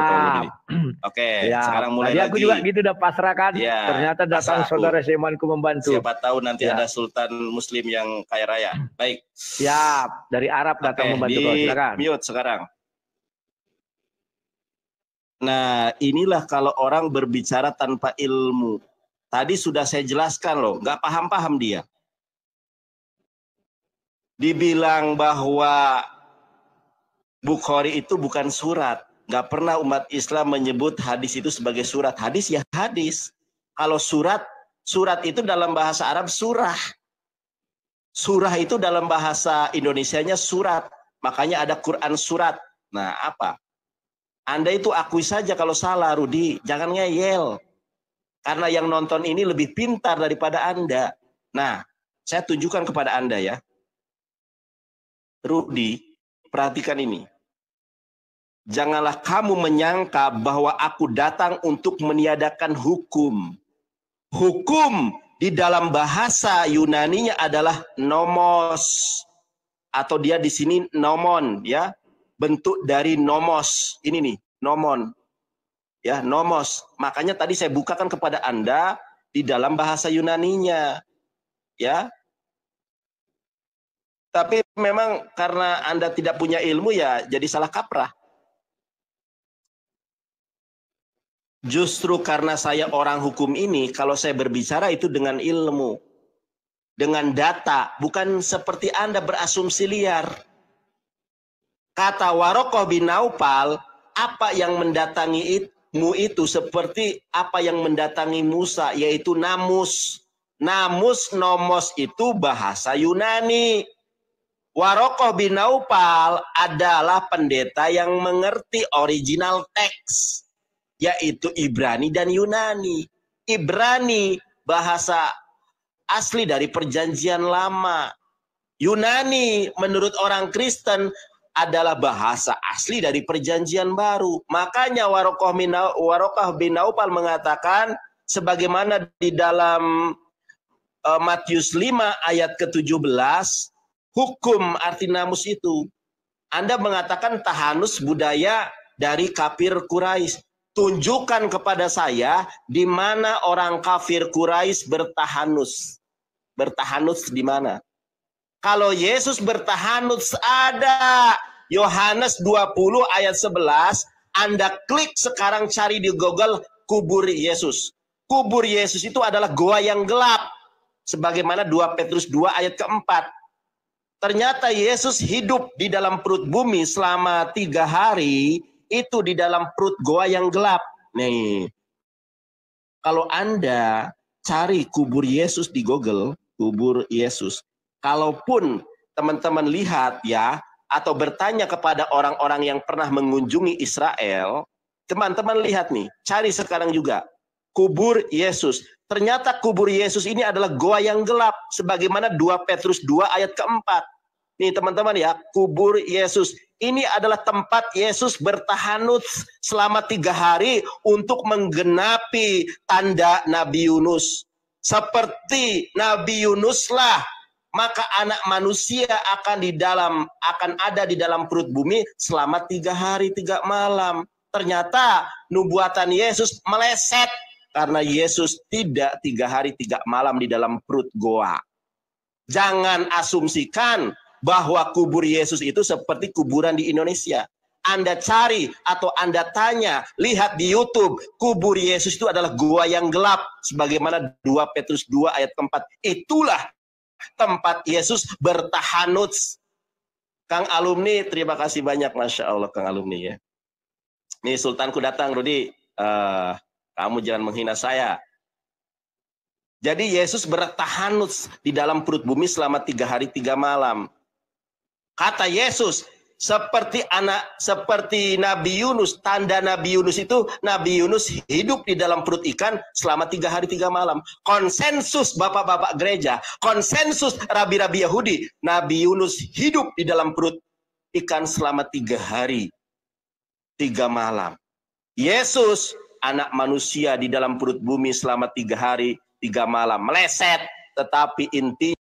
Oke, sekarang mulai lagi. Aku juga gitu udah pasrahkan. Ya, ternyata datang saudara seimanku membantu. Siapa tahu nanti ada Sultan Muslim yang kaya raya. Baik. Siap, dari Arab datang membantu. Silakan. Mute sekarang. Nah inilah kalau orang berbicara tanpa ilmu. Tadi sudah saya jelaskan loh, nggak paham-paham dia. Dibilang bahwa Bukhari itu bukan surat. Nggak pernah umat Islam menyebut hadis itu sebagai surat. Hadis ya hadis. Kalau surat itu dalam bahasa Arab surah. Surah itu dalam bahasa Indonesianya surat. Makanya ada Quran surat. Nah apa? Anda itu akui saja kalau salah Rudi. Jangan ngeyel. Karena yang nonton ini lebih pintar daripada Anda. Nah, saya tunjukkan kepada Anda ya. Rudi, perhatikan ini. Janganlah kamu menyangka bahwa aku datang untuk meniadakan hukum. Hukum di dalam bahasa Yunaninya adalah nomos. Atau dia di sini nomon ya. Bentuk dari nomos. Ini nih, nomon. Ya, nomos. Makanya tadi saya bukakan kepada Anda di dalam bahasa Yunaninya. Ya. Tapi memang karena Anda tidak punya ilmu ya jadi salah kaprah. Justru karena saya orang hukum ini, kalau saya berbicara itu dengan ilmu. dengan data, bukan seperti Anda berasumsi liar. Kata Warokoh bin Naufal, apa yang mendatangimu itu seperti apa yang mendatangi Musa, yaitu namus. Namus, nomos itu bahasa Yunani. Warokoh bin Naufal adalah pendeta yang mengerti original teks, yaitu Ibrani dan Yunani. Ibrani bahasa asli dari Perjanjian Lama. Yunani menurut orang Kristen adalah bahasa asli dari Perjanjian Baru. Makanya Warokoh bin Naufal mengatakan, sebagaimana di dalam Matius 5 ayat ke-17, hukum arti namus itu. Anda mengatakan tahanus budaya dari kafir Quraisy. Tunjukkan kepada saya di mana orang kafir Quraisy bertahanus. Bertahanus di mana? Kalau Yesus bertahanus ada. Yohanes 20 ayat 11. Anda klik sekarang, cari di Google kubur Yesus. Kubur Yesus itu adalah goa yang gelap. Sebagaimana 2 Petrus 2 ayat keempat. Ternyata Yesus hidup di dalam perut bumi selama 3 hari. Itu di dalam perut goa yang gelap. Nih, kalau Anda cari kubur Yesus di Google, kubur Yesus. Kalaupun teman-teman lihat ya, atau bertanya kepada orang-orang yang pernah mengunjungi Israel, teman-teman lihat nih, cari sekarang juga kubur Yesus. Ternyata kubur Yesus ini adalah goa yang gelap, sebagaimana 2 Petrus 2 ayat keempat. Nih teman-teman ya, kubur Yesus. Ini adalah tempat Yesus bertahanus selama 3 hari untuk menggenapi tanda Nabi Yunus. Seperti Nabi Yunus lah, maka anak manusia akan ada di dalam perut bumi selama 3 hari 3 malam. Ternyata nubuatan Yesus meleset karena Yesus tidak 3 hari 3 malam di dalam perut goa. Jangan asumsikan bahwa kubur Yesus itu seperti kuburan di Indonesia. Anda cari atau Anda tanya, lihat di YouTube, kubur Yesus itu adalah goa yang gelap, sebagaimana 2 Petrus 2 ayat 4. Itulah tempat Yesus bertahanus. Kang alumni, terima kasih banyak, Masya Allah Kang alumni ya. Nih Sultanku datang, Rudi. Kamu jangan menghina saya. Jadi Yesus bertahanus di dalam perut bumi selama 3 hari 3 malam. Kata Yesus, seperti Nabi Yunus, tanda Nabi Yunus itu, Nabi Yunus hidup di dalam perut ikan selama 3 hari 3 malam. Konsensus bapak-bapak gereja, konsensus rabi-rabi Yahudi, Nabi Yunus hidup di dalam perut ikan selama 3 hari 3 malam. Yesus, anak manusia di dalam perut bumi selama 3 hari 3 malam. Meleset, tetapi inti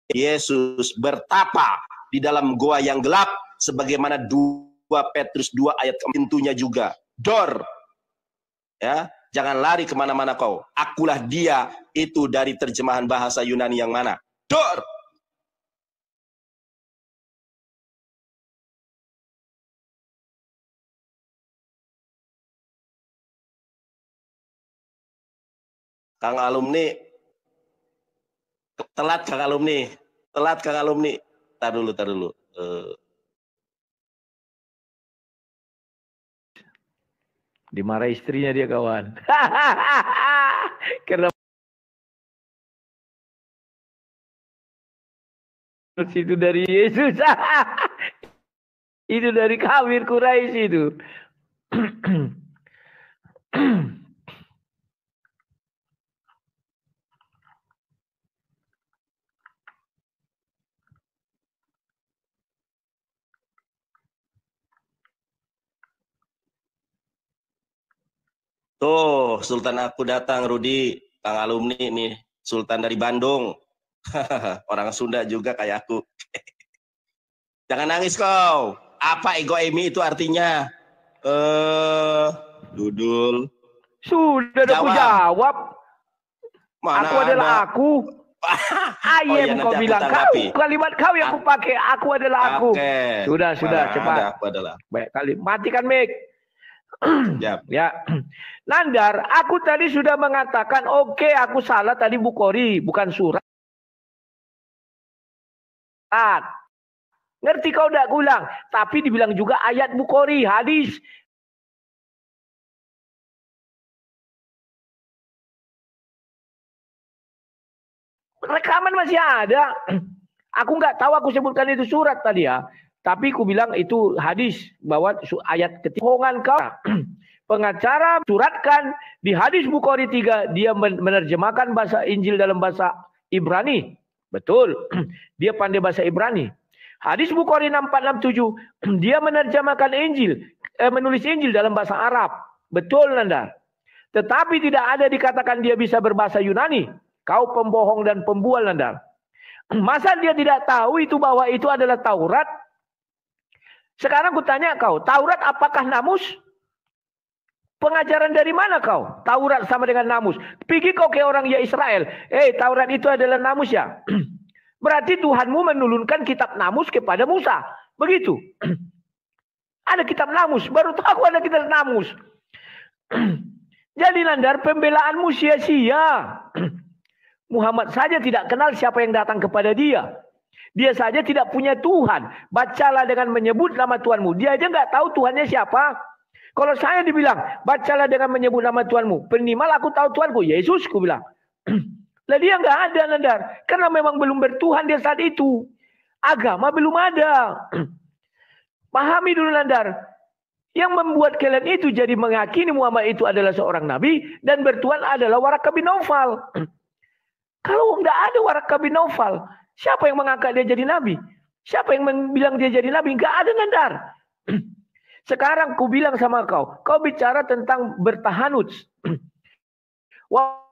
Yesus bertapa di dalam goa yang gelap, sebagaimana 2 Petrus 2 ayat pintunya juga. Dor, ya, jangan lari kemana-mana kau. Akulah dia, itu dari terjemahan bahasa Yunani yang mana? Dor. Kang alumni, telat Kang alumni, telat Kang alumni. Tar dulu. Dimarahi istrinya dia kawan. Karena itu dari Yesus. Itu dari kafir Quraisy itu. Tuh, Sultan aku datang, Rudi, Kang alumni nih, Sultan dari Bandung. Orang Sunda juga kayak aku. Jangan nangis kau. Apa ego emi itu artinya? Dudul. Sudah aku jawab. Mana aku adalah ada? aku. Ayem kau bilang kau. Kalimat kau yang aku pakai. Aku adalah aku. Okay. Sudah cepat. Aku adalah. Baik kali. Matikan mic. Ya, Nandar, aku tadi sudah mengatakan, oke, aku salah tadi Bukhari, bukan surat. Ngerti kau tidak ulang? Tapi dibilang juga ayat Bukhari, hadis. Rekaman masih ada. Aku nggak tahu aku sebutkan itu surat tadi ya. Tapi aku bilang itu hadis bahwa ayat ketiga kau. Pengacara suratkan di hadis Bukhari 3 dia menerjemahkan bahasa Injil dalam bahasa Ibrani. Betul. Dia pandai bahasa Ibrani. Hadis Bukhari 6467 dia menerjemahkan Injil, menulis Injil dalam bahasa Arab. Betul, Nanda. Tetapi tidak ada dikatakan dia bisa berbahasa Yunani. Kau pembohong dan pembual, Nanda. Masa dia tidak tahu itu bahwa itu adalah Taurat? Sekarang aku tanya kau, Taurat apakah namus? Pengajaran dari mana kau? Taurat sama dengan namus. Pergi kau ke orang ya Israel. Taurat itu adalah namus ya. Berarti Tuhanmu menurunkan kitab namus kepada Musa. Begitu. Ada kitab namus. Baru tahu ada kitab namus. Jadi Nandar, pembelaanmu sia-sia. Muhammad saja tidak kenal siapa yang datang kepada dia. Dia saja tidak punya Tuhan. Bacalah dengan menyebut nama Tuhanmu. Dia aja nggak tahu Tuhannya siapa. Kalau saya dibilang, bacalah dengan menyebut nama Tuhanmu. Minimal aku tahu Tuhanku, Yesus, ku bilang. Lah dia nggak ada, Nandar. Karena memang belum bertuhan dia saat itu. Agama belum ada. Pahami dulu, Nandar. Yang membuat kalian itu jadi meyakini Muhammad itu adalah seorang nabi dan bertuhan adalah Waraka bin Naufal. Kalau nggak ada Waraka bin Naufal, siapa yang mengangkat dia jadi nabi? Siapa yang bilang dia jadi nabi? Nggak ada, Nandar. Sekarang ku bilang sama kau bicara tentang bertahanuts. Wah,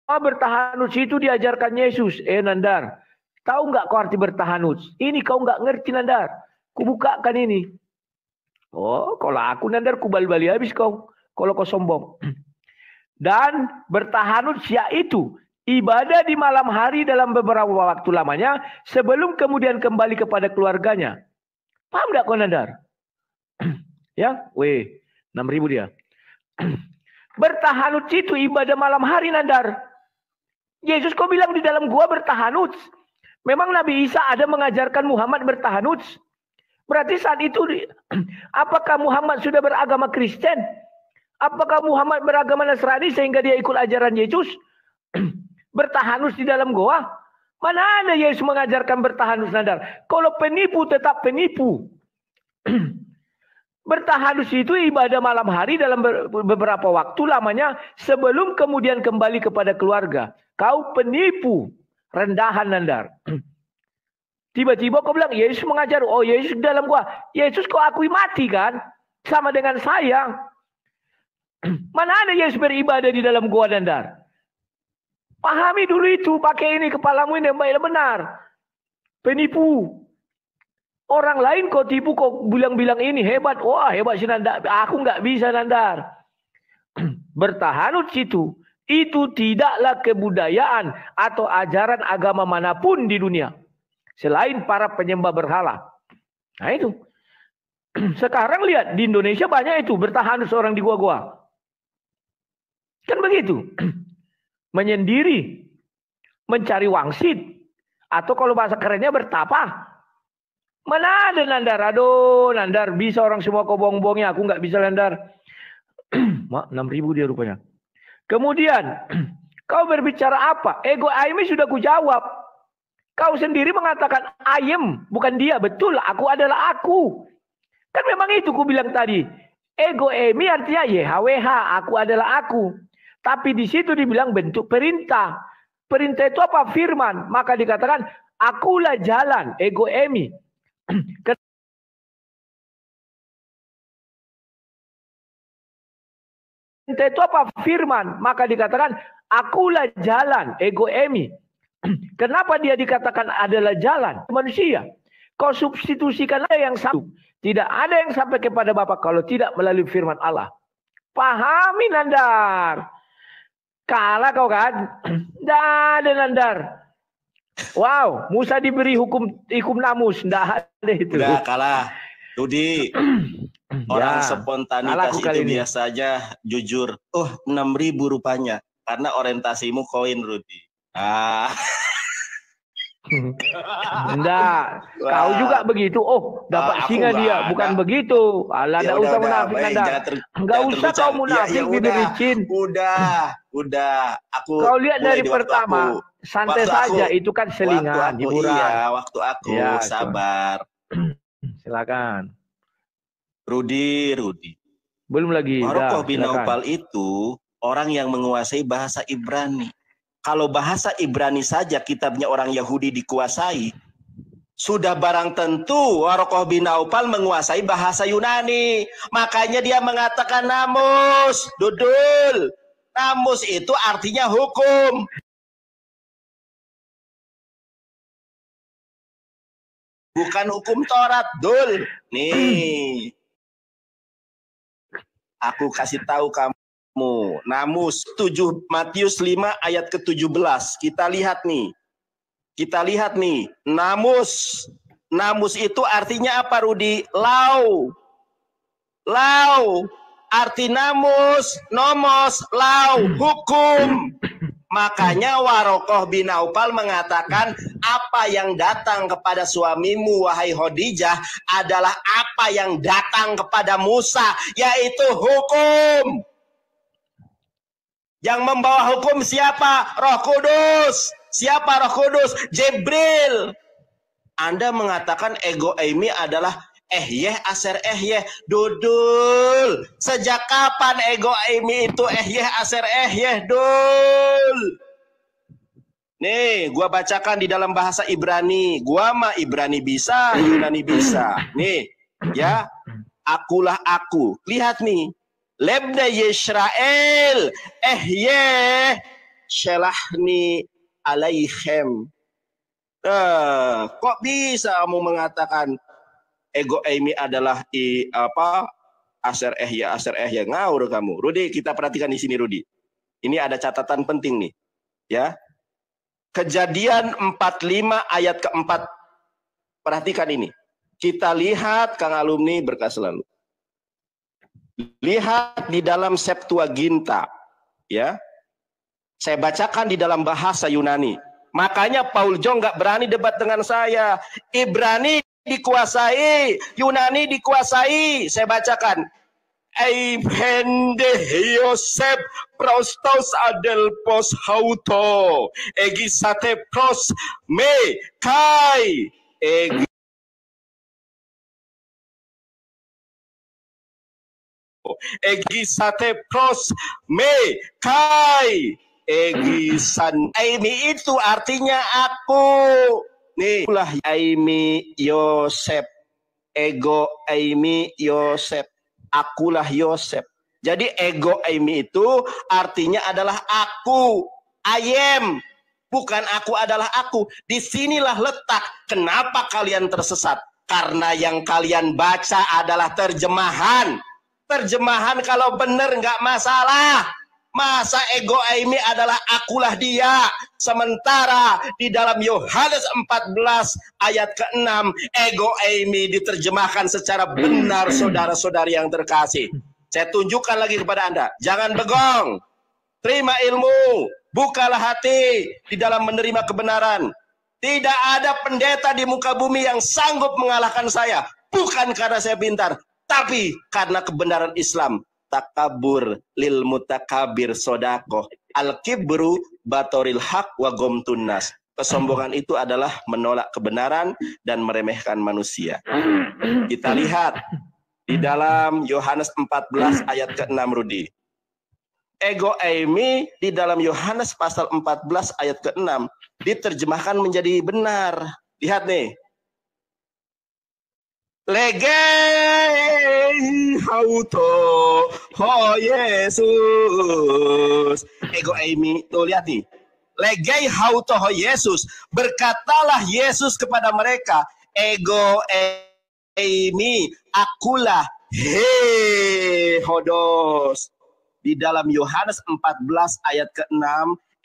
bertahanuts itu diajarkan Yesus. Nandar, tahu nggak kau arti bertahanuts? Ini kau nggak ngerti, Nandar. Ku bukakan ini. Oh, kalau aku, Nandar, ku bali-bali habis kau. Kalau kau sombong. Dan bertahanuts yaitu ibadah di malam hari dalam beberapa waktu lamanya sebelum kemudian kembali kepada keluarganya. Paham nggak kau, Nandar? Ya, 6.000 dia. Bertahanut itu ibadah malam hari, Nandar. Yesus kau bilang di dalam gua bertahanut. Memang Nabi Isa ada mengajarkan Muhammad bertahanut. Berarti saat itu apakah Muhammad sudah beragama Kristen? Apakah Muhammad beragama Nasrani sehingga dia ikut ajaran Yesus? Bertahanut di dalam gua? Mana ada Yesus mengajarkan bertahanut, Nandar? Kalau penipu tetap penipu. Bertahanus itu ibadah malam hari dalam beberapa waktu lamanya sebelum kemudian kembali kepada keluarga. Kau penipu, rendahan, Nandar. Tiba-tiba kau bilang Yesus mengajar, oh Yesus dalam gua. Yesus kau akui mati kan? Sama dengan saya. Mana ada Yesus beribadah di dalam gua, Nandar? Pahami dulu itu, pakai ini kepalamu ini yang baik benar. Penipu. Orang lain kau tipu, kau bilang-bilang ini hebat. Wah, hebat si Nandar. Aku nggak bisa, Nandar. Bertahanut situ. Itu tidaklah kebudayaan atau ajaran agama manapun di dunia. Selain para penyembah berhala. Nah itu. Sekarang lihat, di Indonesia banyak itu. Bertahanut seorang di gua-gua. Kan begitu. Menyendiri. Mencari wangsit. Atau kalau bahasa kerennya bertapa. Mana ada, Nandar? Aduh, Nandar, bisa orang semua kau bohong-bohongnya. Aku nggak bisa, Nandar. Mak, 6.000 dia rupanya. Kemudian, kau berbicara apa? Ego Aimi sudah kujawab. Kau sendiri mengatakan ayem, bukan dia. Betul, aku adalah aku. Kan memang itu ku bilang tadi. Ego Aimi artinya YHWH, aku adalah aku. Tapi di situ dibilang bentuk perintah. Perintah itu apa? Firman. Maka dikatakan, akulah jalan, ego Aimi. Itu apa? Firman. Maka dikatakan akulah jalan, ego Emi. Kenapa dia dikatakan adalah jalan? Manusia. Kau substitusikan yang satu. Tidak ada yang sampai kepada Bapa kalau tidak melalui firman Allah. Pahami, Nandar. Kalah kau kan? Tidak ada, Nandar. Wow, Musa diberi hukum namus. Tidak ada itu. Udah kalah. Rudi, orang spontanitas itu biasanya jujur. Oh, 6.000 rupanya. Karena orientasimu koin, Rudi. Enggak, kau juga begitu. Oh, dapat singa dia. Bukan begitu. Alah, enggak usah munafik Anda. Enggak usah kau munafik, bibir licin. Udah. Kau lihat dari pertama, santai saja. Itu kan selingan, hiburan. Iya, waktu aku sabar. Silakan. Rudi. Belum lagi. Warokoh bin Naufal itu orang yang menguasai bahasa Ibrani. Kalau bahasa Ibrani saja kitabnya orang Yahudi dikuasai, sudah barang tentu Warokoh bin Naufal menguasai bahasa Yunani. Makanya dia mengatakan namus, Dudul. Namus itu artinya hukum. Bukan hukum Taurat, Dul. Nih. Aku kasih tahu kamu. Namus 7 Matius 5 ayat ke-17. Kita lihat nih. Namus itu artinya apa, Rudi? Lau. Arti namus, nomos, lau, hukum. Makanya Warokoh bin Naufal mengatakan apa yang datang kepada suamimu wahai Khadijah adalah apa yang datang kepada Musa, yaitu hukum. Yang membawa hukum siapa? Roh Kudus. Siapa Roh Kudus? Jibril. Anda mengatakan ego Amy adalah aser Dudul. Sejak kapan ego Amy itu aser Dul? Nih, gua bacakan di dalam bahasa Ibrani. Gua mah Ibrani bisa, Yunani bisa. Nih, ya. Akulah aku. Lihat nih. Lebda Yisrael shelahni alaihim. Kok bisa kamu mengatakan ego Amy adalah aser ngawur kamu. Rudi, kita perhatikan di sini, Rudi. Ini ada catatan penting nih. Ya. Kejadian 45 ayat ke-4. Perhatikan ini. Kita lihat Kang Alumni berkah selalu. Lihat di dalam Septuaginta, ya. Saya bacakan di dalam bahasa Yunani. Makanya Paul Jong nggak berani debat dengan saya. Ibrani dikuasai, Yunani dikuasai. Saya bacakan. Eipende Yosef prostos adelpos hauto egisate pros me kai egisate pros me kai egisan. Amy itu artinya aku. Nih, itulah Amy Yosef. Ego Amy Yosef. Akulah Yosef. Jadi ego Amy itu artinya adalah aku. I am. Bukan aku adalah aku. Disinilah letak kenapa kalian tersesat. Karena yang kalian baca adalah terjemahan. Terjemahan kalau benar nggak masalah. Masa ego Amy adalah akulah dia. Sementara di dalam Yohanes 14 ayat ke-6 ego Amy diterjemahkan secara benar, saudara-saudari yang terkasih. Saya tunjukkan lagi kepada Anda. Jangan begong. Terima ilmu. Bukalah hati di dalam menerima kebenaran. Tidak ada pendeta di muka bumi yang sanggup mengalahkan saya. Bukan karena saya pintar, tapi karena kebenaran Islam. Takabur lil mutakabir sodako. Al-kibru batoril haq wa gomtunnas. Kesombongan itu adalah menolak kebenaran dan meremehkan manusia. Kita lihat di dalam Yohanes 14 ayat ke-6, Rudi. Ego Amy di dalam Yohanes pasal 14 ayat ke-6 diterjemahkan menjadi benar. Lihat nih. Legei hauto ho Yesus. Ego Amy, tuh lihat nih. Legei hauto ho Yesus. Berkatalah Yesus kepada mereka, ego Amy, akulah he hodos. Di dalam Yohanes 14 ayat ke-6,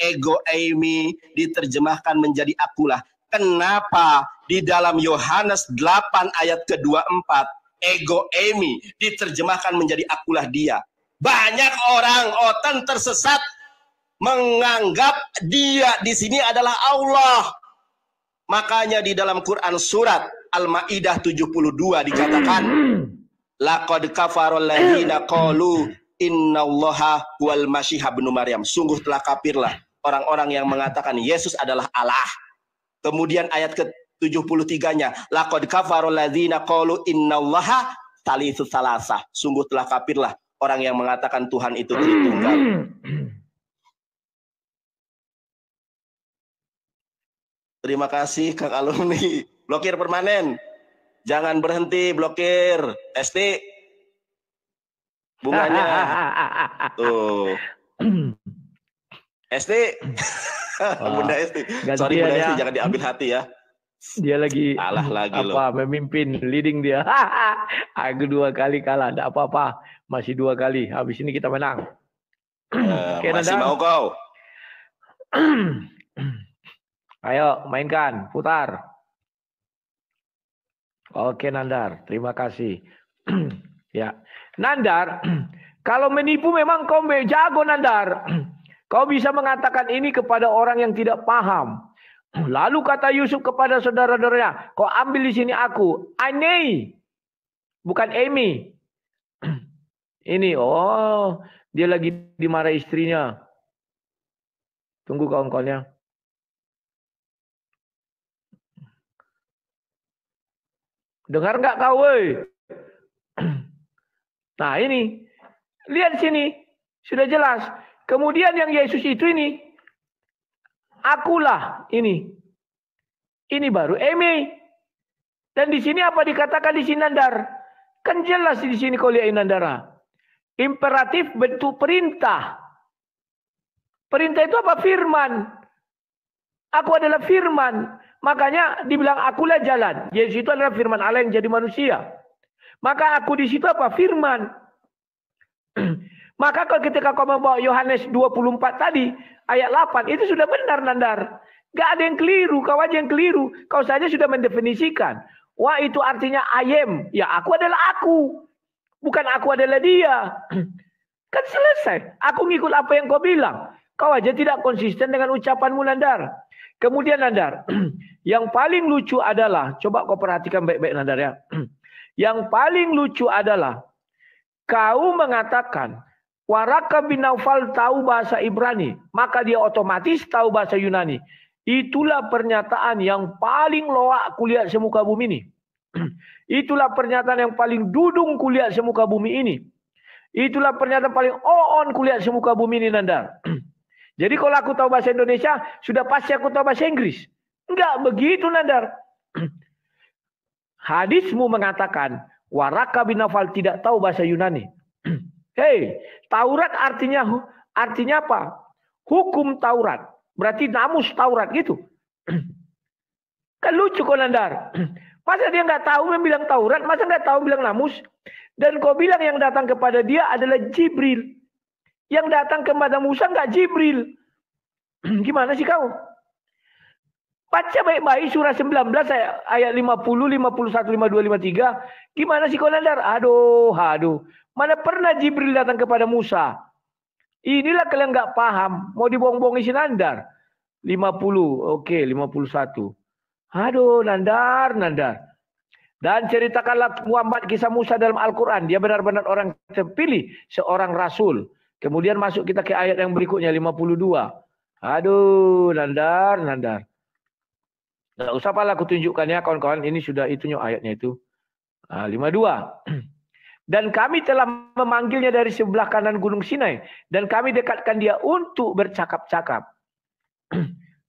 ego Amy diterjemahkan menjadi akulah. Kenapa di dalam Yohanes 8 ayat ke-24 ego emi, diterjemahkan menjadi akulah dia. Banyak orang otan tersesat menganggap dia di sini adalah Allah. Makanya di dalam Quran surat Al-Maidah 72 dikatakan, laqad kafarul ladzina qalu innallaha huwal masih ibnu Maryam. Sungguh telah kafirlah orang-orang yang mengatakan Yesus adalah Allah. Kemudian ayat ke-73-nya, laqad kafarul ladzina qalu innallaha thalithu tsalasah. Sungguh telah kafirlah orang yang mengatakan Tuhan itu Tritunggal. Terima kasih Kang Alumni. Blokir permanen. Jangan berhenti blokir. Esti. Bunganya. Tuh. Esti. Bunda Esti. Sorry Bunda Esti, jangan diambil hati ya. Dia lagi kalah lagi apa loh. Memimpin, leading dia. Aku 2 kali kalah, enggak apa-apa. Masih 2 kali. Habis ini kita menang. Masih mau kau? Ayo mainkan, putar. Oke Nandar, terima kasih. Ya, Nandar, kalau menipu memang kau jago Nandar. Kau bisa mengatakan ini kepada orang yang tidak paham. Lalu kata Yusuf kepada saudara-saudaranya, kau ambil di sini aku, Anei, bukan Amy. Ini, oh, dia lagi dimarah istrinya. Tunggu kawan-kawannya. Dengar nggak kau, woi? Nah ini, lihat sini, sudah jelas. Kemudian yang Yesus itu ini, akulah ini baru Emi. Dan di sini apa dikatakan di sini Nandar? Kan jelas di sini kau lihat Nandara. Imperatif bentuk perintah. Perintah itu apa? Firman. Aku adalah firman. Makanya dibilang akulah jalan. Yesus itu adalah firman Allah yang jadi manusia. Maka aku di situ apa? Firman. Maka kalau ketika kau membawa Yohanes 24 tadi, ayat 8, itu sudah benar Nandar. Gak ada yang keliru, kau aja yang keliru. Kau saja sudah mendefinisikan. Wah itu artinya I am. Ya aku adalah aku. Bukan aku adalah dia. Kan selesai. Aku ngikut apa yang kau bilang. Kau aja tidak konsisten dengan ucapanmu Nandar. Kemudian Nandar, yang paling lucu adalah, coba kau perhatikan baik-baik Nandar ya. Yang paling lucu adalah, kau mengatakan, Waraka bin Naufal tahu bahasa Ibrani, maka dia otomatis tahu bahasa Yunani. Itulah pernyataan yang paling loak kulihat semuka bumi ini. Itulah pernyataan yang paling dudung kulihat semuka bumi ini. Itulah pernyataan paling on kulihat semuka bumi ini Nandar. Jadi kalau aku tahu bahasa Indonesia, sudah pasti aku tahu bahasa Inggris. Enggak begitu Nandar. Hadismu mengatakan, Waraka bin Naufal tidak tahu bahasa Yunani. Hei, Taurat artinya apa? Hukum Taurat. Berarti namus Taurat gitu. Kan lucu kok Nandar. Masa dia nggak tahu bilang Taurat, masa nggak tahu bilang namus? Dan kau bilang yang datang kepada dia adalah Jibril. Yang datang kepada Musa nggak Jibril. Gimana sih kau? Baca baik-baik surah 19 ayat 50, 51, 52, 53. Gimana sih kau Nandar? Aduh. Mana pernah Jibril datang kepada Musa? Inilah kalian nggak paham. Mau dibohong-bohongin si Nandar. 50, oke 51. Aduh Nandar. Dan ceritakanlah Muhammad kisah Musa dalam Al-Quran. Dia benar-benar orang terpilih. Seorang Rasul. Kemudian masuk kita ke ayat yang berikutnya 52. Aduh, Nandar. Nggak usah pala aku tunjukkan ya kawan-kawan. Ini sudah itunya ayatnya itu. 52. Dan kami telah memanggilnya dari sebelah kanan Gunung Sinai. Dan kami dekatkan dia untuk bercakap-cakap.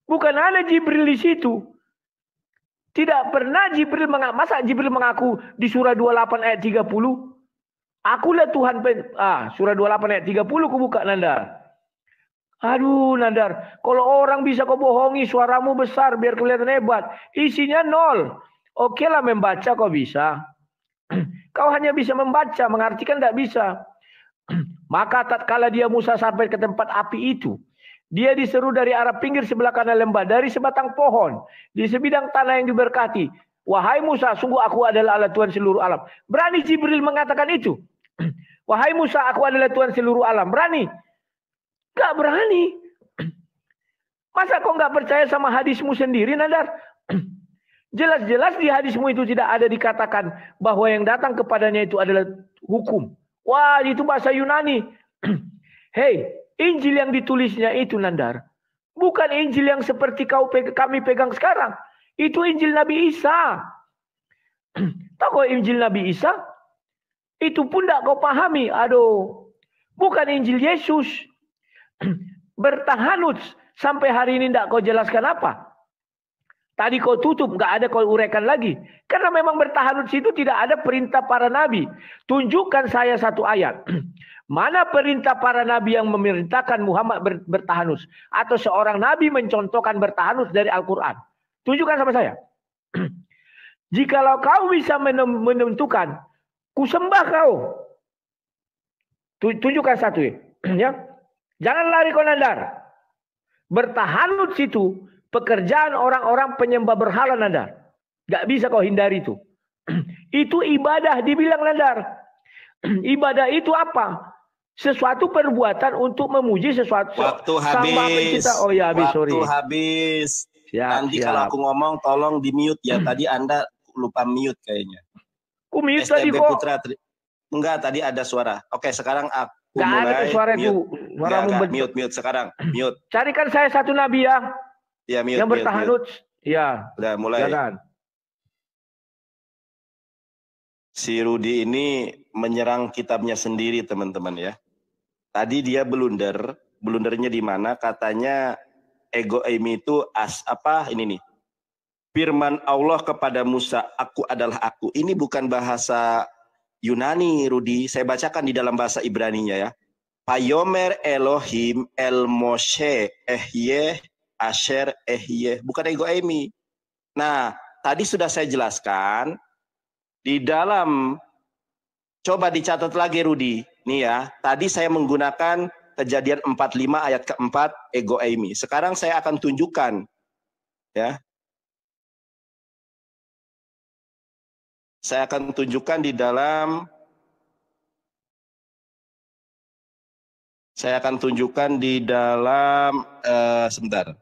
Bukan ada Jibril di situ. Tidak pernah Jibril mengaku. Masa Jibril mengaku di surah 28 ayat 30? Akulah Tuhan. Surah 28 ayat 30 ku buka Nandar. Aduh Nandar. Kalau orang bisa kau bohongi suaramu besar biar kelihatan hebat. Isinya 0. Oke lah membaca kau bisa. Kau hanya bisa membaca. Mengartikan tidak bisa. Maka tatkala dia Musa sampai ke tempat api itu. Dia diseru dari arah pinggir sebelah kanan lembah. Dari sebatang pohon. Di sebidang tanah yang diberkati. Wahai Musa, sungguh aku adalah Allah Tuhan seluruh alam. Berani Jibril mengatakan itu? Wahai Musa, aku adalah Tuhan seluruh alam. Berani? Gak berani. Masa kau gak percaya sama hadismu sendiri, Nandar? Jelas-jelas di hadismu itu tidak ada dikatakan bahwa yang datang kepadanya itu adalah hukum. Wah, itu bahasa Yunani. Hei, Injil yang ditulisnya itu, Nandar, bukan Injil yang seperti kami pegang sekarang. Itu Injil Nabi Isa. Tahu kau Injil Nabi Isa? Itu pun tidak kau pahami. Aduh, bukan Injil Yesus. Bertahanut sampai hari ini tidak kau jelaskan apa. Tadi kau tutup, nggak ada kau uraikan lagi. Karena memang bertahanut itu tidak ada perintah para nabi. Tunjukkan saya satu ayat. Mana perintah para nabi yang memerintahkan Muhammad bertahanus? Atau seorang nabi mencontohkan bertahanus dari Al-Quran? Tunjukkan sama saya. Jikalau kau bisa menentukan, kusembah kau. Tunjukkan satu ya. Jangan lari kau, Nandar. Bertahanut situ pekerjaan orang-orang penyembah berhala, Nandar. Gak bisa kau hindari itu. Itu ibadah dibilang, Nandar. Ibadah itu apa? Sesuatu perbuatan untuk memuji sesuatu. Waktu habis. Oh ya, habis, sorry. Waktu habis. Siap, nanti kalau aku ngomong tolong di mute ya. Tadi Anda lupa mute kayaknya. Ku mute tadi kok. Putra, enggak, tadi ada suara. Oke, sekarang aku mulai. Gak ada suara itu. Mute sekarang. Mute. Carikan saya satu nabi ya. Ya, mute, yang bertahanut. Ya. Udah mulai. Jangan. Si Rudi ini menyerang kitabnya sendiri, teman-teman ya. Tadi dia blundernya di mana? Katanya ego Amy itu ini nih. Firman Allah kepada Musa, aku adalah aku. Ini bukan bahasa Yunani, Rudi. Saya bacakan di dalam bahasa Ibraninya ya. Payomer Elohim El Moshe Ehye Asher Ehye. Bukan ego Amy. Nah, tadi sudah saya jelaskan. Di dalam, coba dicatat lagi Rudi. Nih ya, tadi saya menggunakan Kejadian 45 ayat keempat ego Amy. Sekarang saya akan tunjukkan. Ya. Saya akan tunjukkan di dalam sebentar.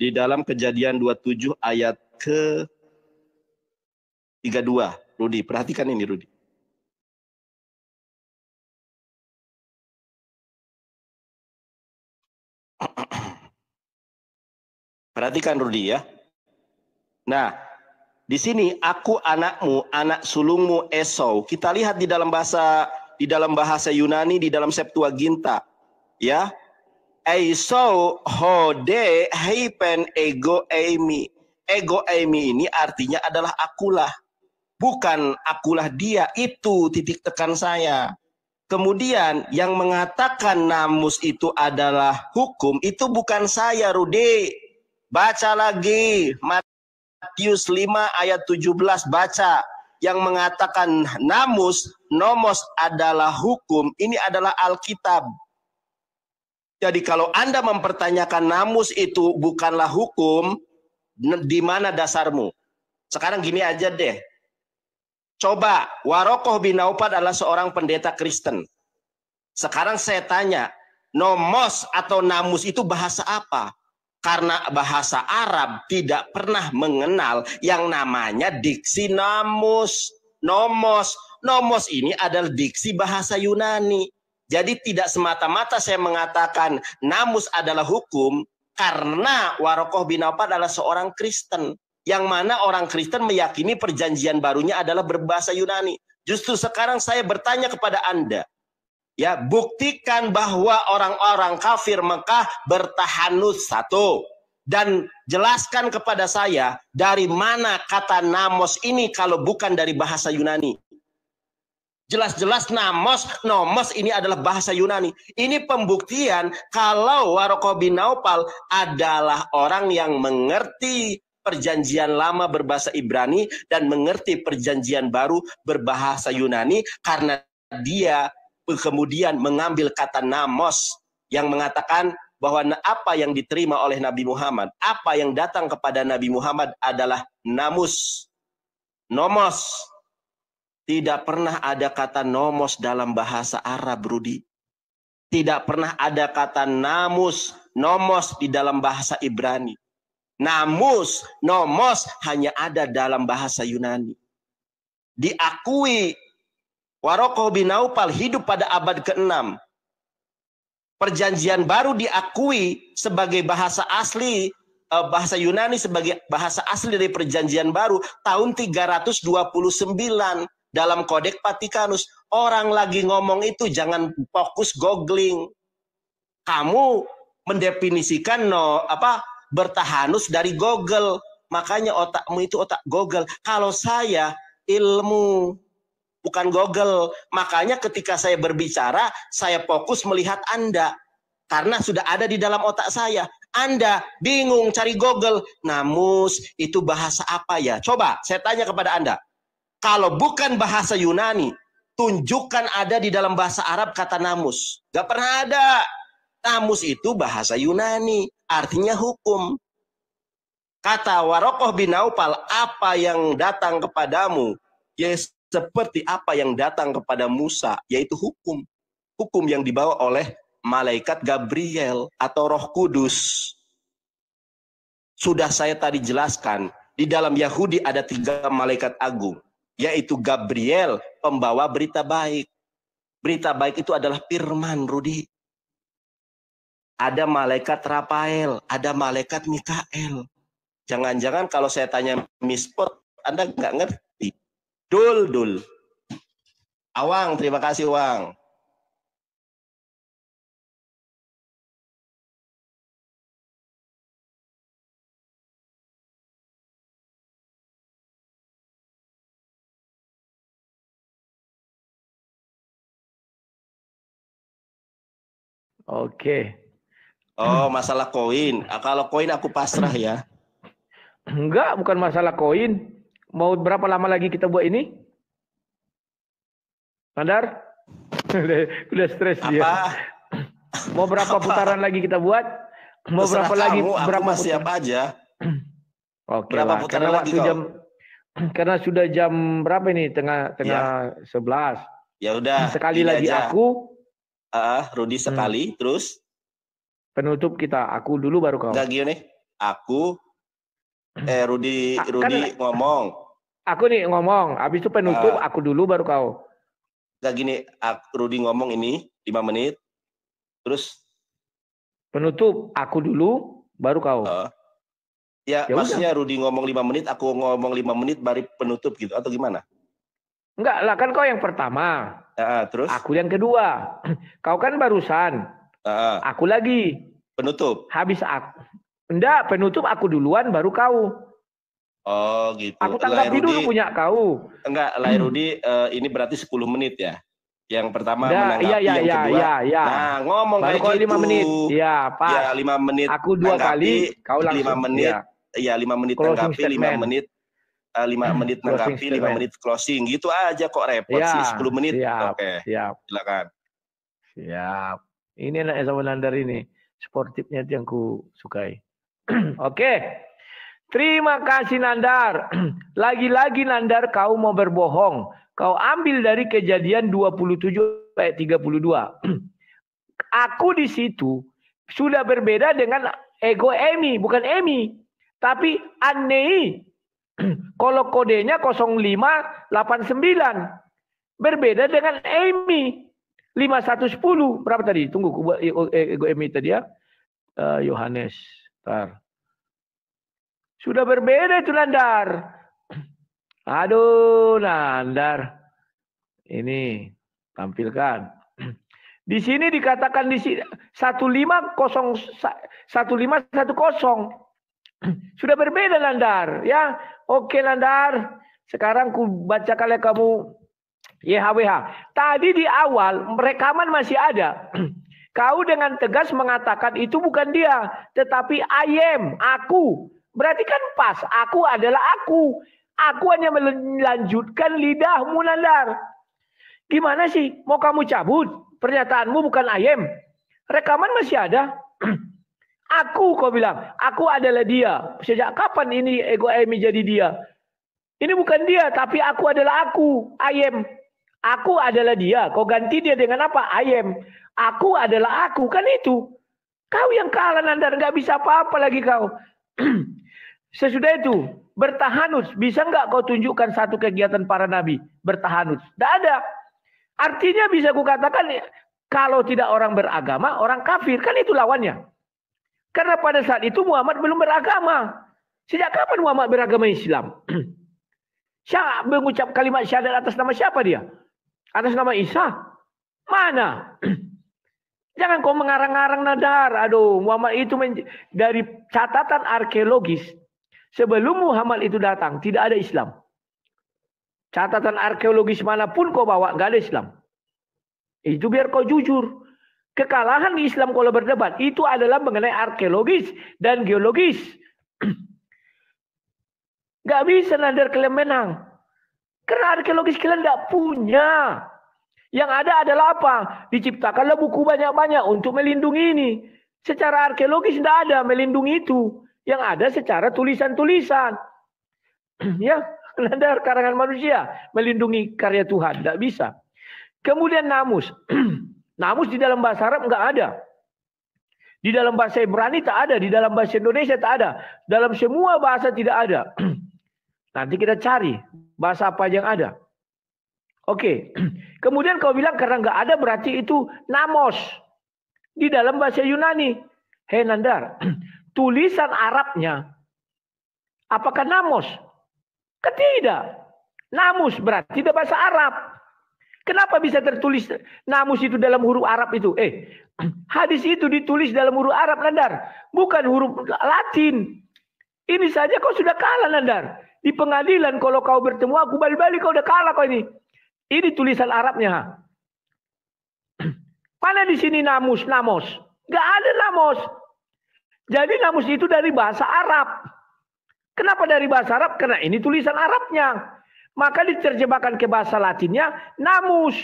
Di dalam Kejadian 27 ayat ke 32. Rudi, perhatikan ini Rudi. Perhatikan Rudi ya. Nah, di sini aku anakmu, anak sulungmu Esau. Kita lihat di dalam bahasa Yunani, di dalam Septuaginta, ya. Esau hode heipen ego Amy. Ego Amy ini artinya adalah akulah. Bukan akulah dia, itu titik tekan saya. Kemudian yang mengatakan namus itu adalah hukum, itu bukan saya, Rudi. Baca lagi Matius 5 ayat 17, baca. Yang mengatakan nomos adalah hukum, ini adalah Alkitab. Jadi kalau Anda mempertanyakan namus itu bukanlah hukum, di mana dasarmu? Sekarang gini aja deh. Coba, Warokoh bin Naufal adalah seorang pendeta Kristen. Sekarang saya tanya, nomos atau namus itu bahasa apa? Karena bahasa Arab tidak pernah mengenal yang namanya diksi namus. Nomos ini adalah diksi bahasa Yunani. Jadi tidak semata-mata saya mengatakan namus adalah hukum karena Warokoh bin Naufal adalah seorang Kristen. Yang mana orang Kristen meyakini perjanjian barunya adalah berbahasa Yunani. Justru sekarang saya bertanya kepada Anda. Ya, buktikan bahwa orang-orang kafir Mekah bertahanus satu. Dan jelaskan kepada saya dari mana kata namos ini kalau bukan dari bahasa Yunani. Jelas-jelas nomos ini adalah bahasa Yunani. Ini pembuktian kalau Warokoh bin Naufal adalah orang yang mengerti perjanjian lama berbahasa Ibrani dan mengerti perjanjian baru berbahasa Yunani karena dia kemudian mengambil kata namos yang mengatakan bahwa apa yang diterima oleh Nabi Muhammad, apa yang datang kepada Nabi Muhammad adalah namus, nomos. Tidak pernah ada kata nomos dalam bahasa Arab, Rudi. Tidak pernah ada kata namus, nomos di dalam bahasa Ibrani. Namus, nomos hanya ada dalam bahasa Yunani. Diakui Waraqah bin Naufal hidup pada abad ke-6. Perjanjian baru diakui sebagai bahasa asli, bahasa Yunani sebagai bahasa asli dari perjanjian baru tahun 329 dalam Kodeks Vatikanus. Orang lagi ngomong itu jangan fokus googling. Kamu mendefinisikan bertahanus dari Google. Makanya otakmu itu otak Google. Kalau saya ilmu, bukan Google. Makanya ketika saya berbicara, saya fokus melihat Anda. Karena sudah ada di dalam otak saya. Anda bingung cari Google. Namus itu bahasa apa ya? Coba saya tanya kepada Anda. Kalau bukan bahasa Yunani, tunjukkan ada di dalam bahasa Arab kata namus. Gak pernah ada. Namus itu bahasa Yunani. Artinya hukum. Kata Waraqah bin Naufal, apa yang datang kepadamu, ya seperti apa yang datang kepada Musa, yaitu hukum. Hukum yang dibawa oleh malaikat Gabriel atau Roh Kudus. Sudah saya tadi jelaskan, di dalam Yahudi ada 3 malaikat agung, yaitu Gabriel, pembawa berita baik. Berita baik itu adalah firman, Rudi. Ada malaikat Rafael, ada malaikat Mikael. Jangan-jangan kalau saya tanya mispot, Anda nggak ngerti. Dul. Awang, terima kasih, Wang. Oke. Oh, masalah koin. Kalau koin aku pasrah ya. Enggak, bukan masalah koin. Mau berapa lama lagi kita buat ini? Nandar? Udah stres dia. Mau berapa putaran lagi kita buat? Mau berapa lagi? Berapa siap aja. Oke. Berapa putaran lagi kau? Karena sudah jam berapa ini? Tengah 11. Ya udah. Sekali lagi aja. Aku. Rudi sekali, terus penutup kita. Aku dulu baru kau. Enggak gini. Aku. Rudi ngomong. Aku nih ngomong. Habis itu penutup aku dulu baru kau. Enggak gini. Rudi ngomong ini 5 menit. Terus penutup aku dulu baru kau. Ya maksudnya Rudi ngomong 5 menit, aku ngomong 5 menit baru penutup gitu atau gimana? Enggak lah, kan kau yang pertama. Terus? Aku yang kedua. Kau kan barusan. Aku lagi. Penutup. Habis aku. Enggak, penutup aku duluan baru kau. Oh gitu. Aku tanggapi dulu punya kau. Enggak, Lai Rudi ini berarti 10 menit ya. Yang pertama menanggapi, yang kedua. Nah, ngomong baru kayak gitu. 5 menit. Iya, pas. Ya, 5 menit. Aku 2 kali, kau langsung 5 menit. Iya, 5 menit tanggapi, 5 menit 5 menit tanggapi, 5 menit closing. Gitu aja kok repot sih, 10 menit. Oke. Siap. Silakan. Siap. Ini enaknya sama Nandar ini. Sportifnya yang ku sukai. Oke. Terima kasih Nandar. Lagi-lagi Nandar kau mau berbohong. Kau ambil dari Kejadian 27 ayat 32. Aku di situ sudah berbeda dengan ego Emi, bukan Emi, tapi Annei. Kalau kodenya 0589. Berbeda dengan Emi 5110. Berapa tadi? Tunggu buat ego Emi tadi ya. Yohanes. Sudah berbeda itu Nandar. Aduh, Nandar. Ini tampilkan. Di sini dikatakan di sini 1510. Sudah berbeda Nandar, ya. Oke Nandar. Sekarang ku baca kalian kamu YHWH. Tadi di awal rekaman masih ada. Kau dengan tegas mengatakan itu bukan dia, tetapi I am, aku. Berarti kan pas, aku adalah aku. Aku hanya melanjutkan lidahmu Nandar. Gimana sih? Mau kamu cabut? Pernyataanmu bukan I am. Rekaman masih ada. Aku, kau bilang, aku adalah dia. Sejak kapan ini ego I am jadi dia? Ini bukan dia, tapi aku adalah aku. I am. Aku adalah dia. Kau ganti dia dengan apa? I am. Aku adalah aku. Kan itu. Kau yang kalah, Nandar. Nggak bisa apa-apa lagi kau. Sesudah itu, bertahanus. Bisa nggak kau tunjukkan satu kegiatan para nabi? Bertahanus. Tidak ada. Artinya bisa kukatakan, kalau tidak orang beragama, orang kafir. Kan itu lawannya. Karena pada saat itu Muhammad belum beragama. Sejak kapan Muhammad beragama Islam? Siapa mengucap kalimat syahadat atas nama siapa dia? Atas nama Isa? Mana? Jangan kau mengarang-arang, Nandar. Aduh, Muhammad itu dari catatan arkeologis. Sebelum Muhammad itu datang, tidak ada Islam. Catatan arkeologis manapun kau bawa, nggak ada Islam. Itu biar kau jujur. Kekalahan di Islam kalau berdebat, itu adalah mengenai arkeologis dan geologis. Nggak bisa, Nandar, kalian menang. Karena arkeologis kalian nggak punya. Yang ada adalah apa? Diciptakanlah buku banyak-banyak untuk melindungi ini. Secara arkeologis tidak ada melindungi itu. Yang ada secara tulisan-tulisan. Ya, Nandar, karangan manusia melindungi karya Tuhan. Tidak bisa. Kemudian namus. Namus di dalam bahasa Arab nggak ada. Di dalam bahasa Ibrani tak ada. Di dalam bahasa Indonesia tak ada. Dalam semua bahasa tidak ada. Nanti kita cari bahasa apa yang ada. Oke. Kemudian kau bilang karena nggak ada berarti itu namos. Di dalam bahasa Yunani. Hei Nandar. Tulisan Arabnya. Apakah namos? Tidak. Namus berarti tidak bahasa Arab. Kenapa bisa tertulis namus itu dalam huruf Arab itu? Hadis itu ditulis dalam huruf Arab, Nandar. Bukan huruf Latin. Ini saja kau sudah kalah, Nandar. Di pengadilan kalau kau bertemu aku balik-balik kau udah kalah kau ini. Ini tulisan Arabnya. Mana di sini namus, namos? Gak ada namos. Jadi namus itu dari bahasa Arab. Kenapa dari bahasa Arab? Karena ini tulisan Arabnya. Maka diterjemahkan ke bahasa Latinnya namus.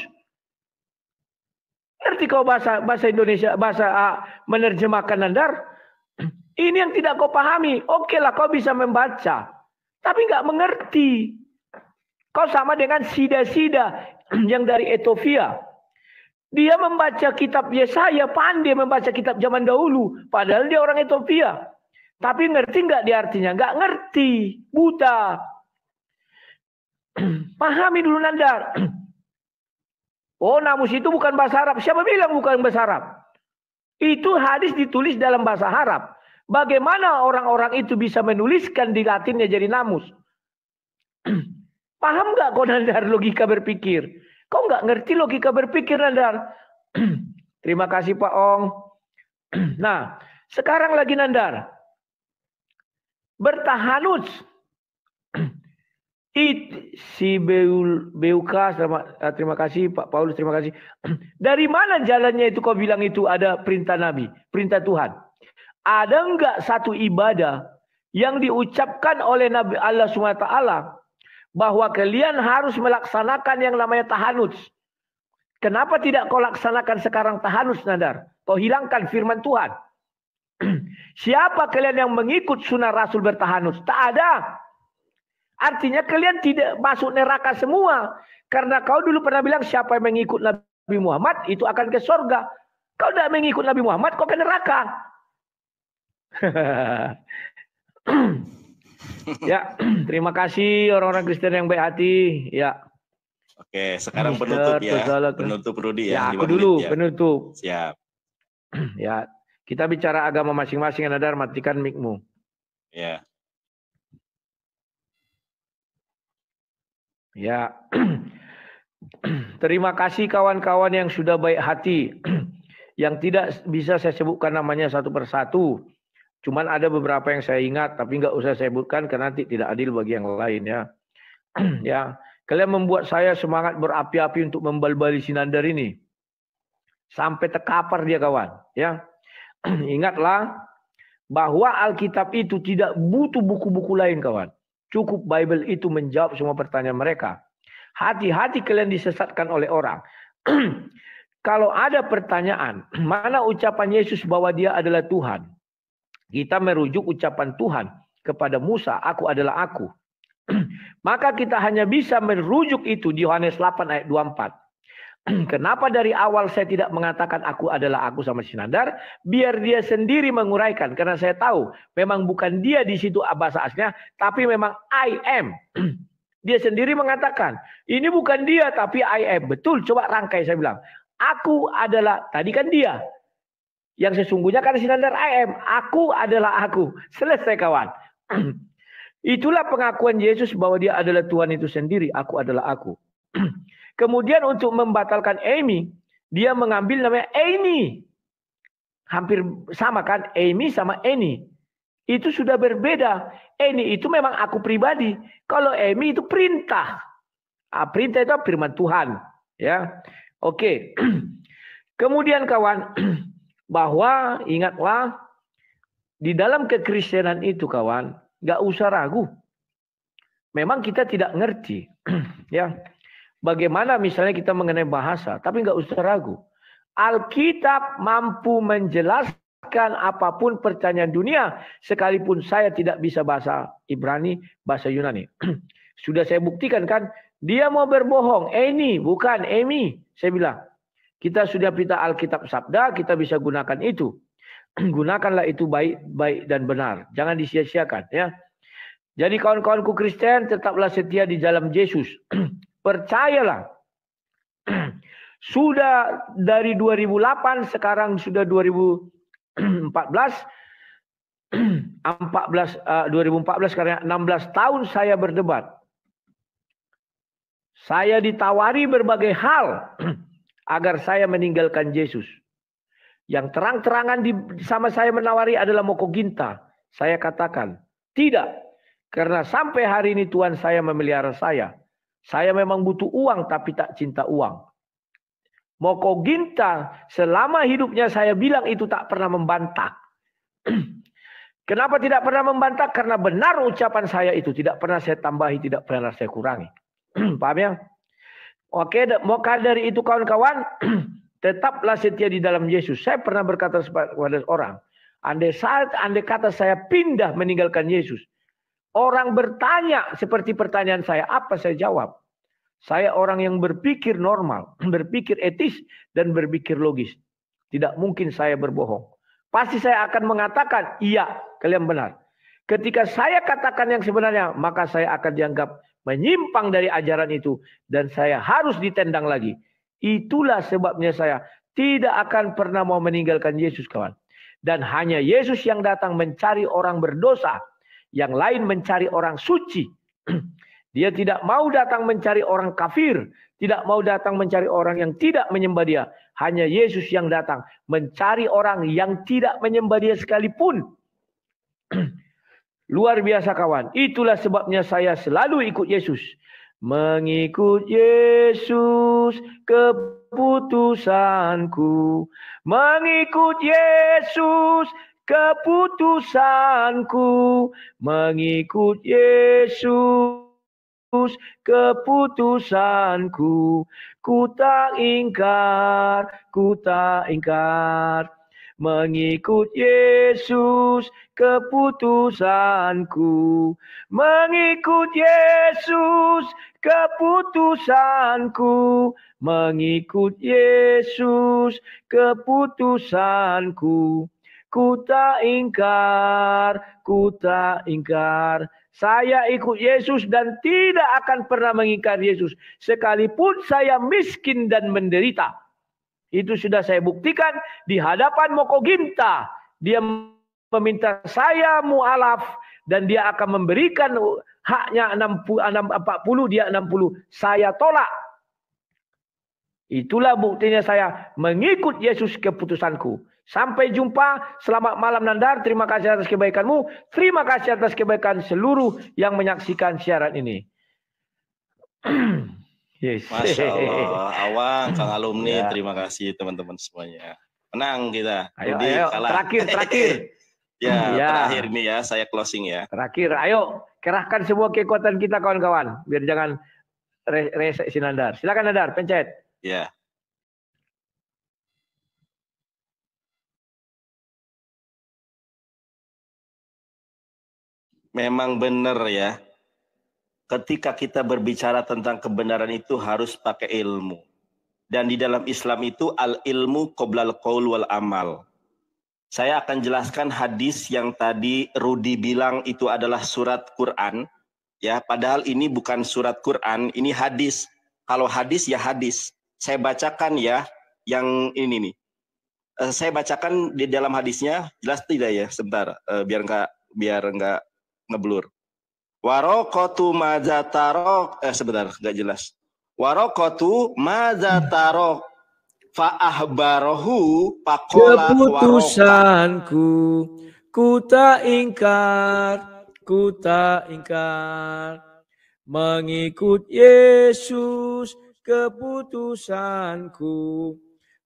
Ngerti kau bahasa Indonesia, bahasa menerjemahkan, Nandar? Ini yang tidak kau pahami. Oke lah kau bisa membaca. Tapi nggak mengerti. Kau sama dengan Sida-Sida yang dari Ethiopia. Dia membaca kitab Yesaya, pandai membaca kitab zaman dahulu. Padahal dia orang Ethiopia. Tapi ngerti nggak dia artinya? Nggak ngerti. Buta. Pahami dulu, Nandar. Oh, namus itu bukan bahasa Arab. Siapa bilang bukan bahasa Arab? Itu hadis ditulis dalam bahasa Arab. Bagaimana orang-orang itu bisa menuliskan di Latinnya jadi namus? Paham nggak kau, Nandar, logika berpikir? Kau nggak ngerti logika berpikir, Nandar. Terima kasih Pak Ong. Nah, sekarang lagi, Nandar. Bertahanus. Si Beuka, terima kasih Pak Paulus, terima kasih. Dari mana jalannya itu kau bilang itu ada perintah Nabi, perintah Tuhan? Ada enggak satu ibadah yang diucapkan oleh Nabi Allah SWT bahwa kalian harus melaksanakan yang namanya tahanus? Kenapa tidak kau laksanakan sekarang tahanus, Nandar? Kau hilangkan firman Tuhan. Siapa kalian yang mengikut sunnah Rasul bertahanus? Tak ada. Artinya kalian tidak masuk neraka semua. Karena kau dulu pernah bilang siapa yang mengikut Nabi Muhammad itu akan ke surga. Kau tidak mengikut Nabi Muhammad, kau ke neraka. Ya, terima kasih orang-orang Kristen yang baik hati. Ya. Oke, sekarang penutup ya. Penutup Rudi ya. Aku dulu ya. Penutup. Siap. Ya, kita bicara agama masing-masing, Nandar, matikan mic-mu. Ya. Ya. Terima kasih kawan-kawan yang sudah baik hati. Yang tidak bisa saya sebutkan namanya satu persatu. Cuman ada beberapa yang saya ingat, tapi nggak usah saya sebutkan karena nanti tidak adil bagi yang lain ya. Ya, kalian membuat saya semangat berapi-api untuk membalbali si Nandar ini. Sampai terkapar dia kawan. Ya, ingatlah bahwa Alkitab itu tidak butuh buku-buku lain kawan. Cukup Bible itu menjawab semua pertanyaan mereka. Hati-hati kalian disesatkan oleh orang. Kalau ada pertanyaan, mana ucapan Yesus bahwa dia adalah Tuhan? kita merujuk ucapan Tuhan kepada Musa, aku adalah aku. Maka kita hanya bisa merujuk itu di Yohanes 8 ayat 24. Kenapa dari awal saya tidak mengatakan aku adalah aku sama Sinandar? Biar dia sendiri menguraikan. Karena saya tahu memang bukan dia di situ bahasa aslinya, tapi memang I am. Dia sendiri mengatakan, ini bukan dia tapi I am. Betul, coba rangkai saya bilang. Aku adalah, tadi kan dia. Yang sesungguhnya kan Sinandar I am. Aku adalah aku. Selesai kawan. Itulah pengakuan Yesus bahwa dia adalah Tuhan itu sendiri. Aku adalah aku. Kemudian untuk membatalkan Amy, dia mengambil namanya Amy. Hampir sama kan? Amy sama Eni. Itu sudah berbeda. Eni itu memang aku pribadi. Kalau Amy itu perintah. Perintah itu firman Tuhan. Ya, oke. Kemudian kawan, bahwa ingatlah di dalam kekristenan itu kawan, nggak usah ragu. Memang kita tidak ngerti. Ya. Bagaimana misalnya kita mengenai bahasa, tapi nggak usah ragu. Alkitab mampu menjelaskan apapun pertanyaan dunia, sekalipun saya tidak bisa bahasa Ibrani, bahasa Yunani. Sudah saya buktikan kan, dia mau berbohong. Ini bukan Emi, saya bilang. Kita sudah pinta Alkitab sabda, kita bisa gunakan itu. Gunakanlah itu baik dan benar. Jangan disia-siakan. Ya. Jadi kawan-kawanku Kristen, tetaplah setia di dalam Yesus. Percayalah. Sudah dari 2008 sekarang sudah 2014 karena 16 tahun saya berdebat. Saya ditawari berbagai hal agar saya meninggalkan Yesus. Yang terang-terangan sama saya menawari adalah Moko Ginta. Saya katakan, tidak. Karena sampai hari ini Tuhan saya memelihara saya. Saya memang butuh uang tapi tak cinta uang. Moko Ginta selama hidupnya saya bilang itu tak pernah membantah. Kenapa tidak pernah membantah? Karena benar ucapan saya itu. Tidak pernah saya tambahi, tidak pernah saya kurangi. Paham ya? Oke, maka dari itu kawan-kawan, tetaplah setia di dalam Yesus. Saya pernah berkata kepada orang, andai kata saya pindah meninggalkan Yesus, orang bertanya seperti pertanyaan saya, apa saya jawab? Saya orang yang berpikir normal, berpikir etis, dan berpikir logis. Tidak mungkin saya berbohong. Pasti saya akan mengatakan, iya, kalian benar. Ketika saya katakan yang sebenarnya, maka saya akan dianggap menyimpang dari ajaran itu. Dan saya harus ditendang lagi. Itulah sebabnya saya tidak akan pernah mau meninggalkan Yesus, kawan. Dan hanya Yesus yang datang mencari orang berdosa. Yang lain mencari orang suci. Dia tidak mau datang mencari orang kafir. Tidak mau datang mencari orang yang tidak menyembah dia. Hanya Yesus yang datang mencari orang yang tidak menyembah dia sekalipun. Luar biasa kawan. Itulah sebabnya saya selalu ikut Yesus. Mengikut Yesus keputusanku. Mengikut Yesus keputusanku. Mengikut Yesus keputusanku. Ku tak ingkar, ku tak ingkar. Mengikut Yesus keputusanku. Mengikut Yesus keputusanku. Mengikut Yesus keputusanku. Ku tak ingkar, ku tak ingkar. Saya ikut Yesus dan tidak akan pernah mengingkar Yesus. Sekalipun saya miskin dan menderita. Itu sudah saya buktikan di hadapan Moko Ginta. Dia meminta saya mu'alaf dan dia akan memberikan haknya 40, dia 60. Saya tolak. Itulah buktinya saya mengikut Yesus keputusanku. Sampai jumpa. Selamat malam Nandar. Terima kasih atas kebaikanmu. Terima kasih atas kebaikan seluruh yang menyaksikan siaran ini. Yes. Masya Allah. Awang, Kang Alumni. Ya. Terima kasih teman-teman semuanya. Menang kita. Ayo. Terakhir. Ya, terakhir nih ya. Saya closing ya. Terakhir. Ayo. Kerahkan semua kekuatan kita kawan-kawan. Biar jangan resek si Nandar. Silakan Nandar. Pencet. Ya. Memang benar ya. Ketika kita berbicara tentang kebenaran itu harus pakai ilmu. Dan di dalam Islam itu al-ilmu qoblal qaul wal amal. Saya akan jelaskan hadis yang tadi Rudi bilang itu adalah surat Quran. Ya, padahal ini bukan surat Quran, ini hadis. Kalau hadis ya hadis. Saya bacakan ya yang ini nih. Saya bacakan di dalam hadisnya, jelas tidak ya? Sebentar, biar nggak ngeblur. Warokotu mazatarok, sebentar, nggak jelas. Warokotu mazatarok fa'ahbarohu pakola keputusanku ku tak ingkar mengikut Yesus keputusanku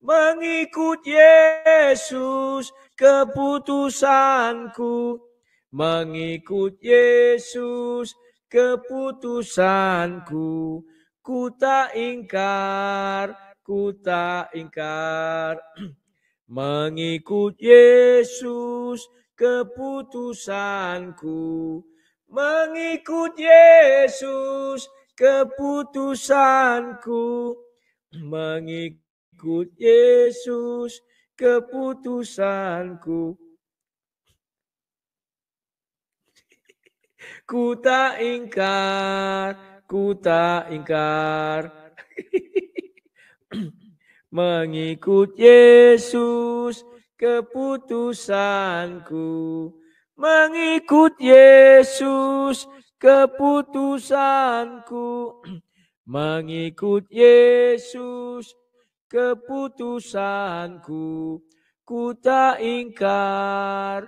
mengikut Yesus keputusanku mengikut Yesus keputusanku ku tak ingkar mengikut Yesus keputusanku mengikut Yesus keputusanku mengikut Yesus keputusanku ku tak ingkar mengikut Yesus keputusanku mengikut Yesus keputusanku mengikut Yesus keputusanku ku tak ingkar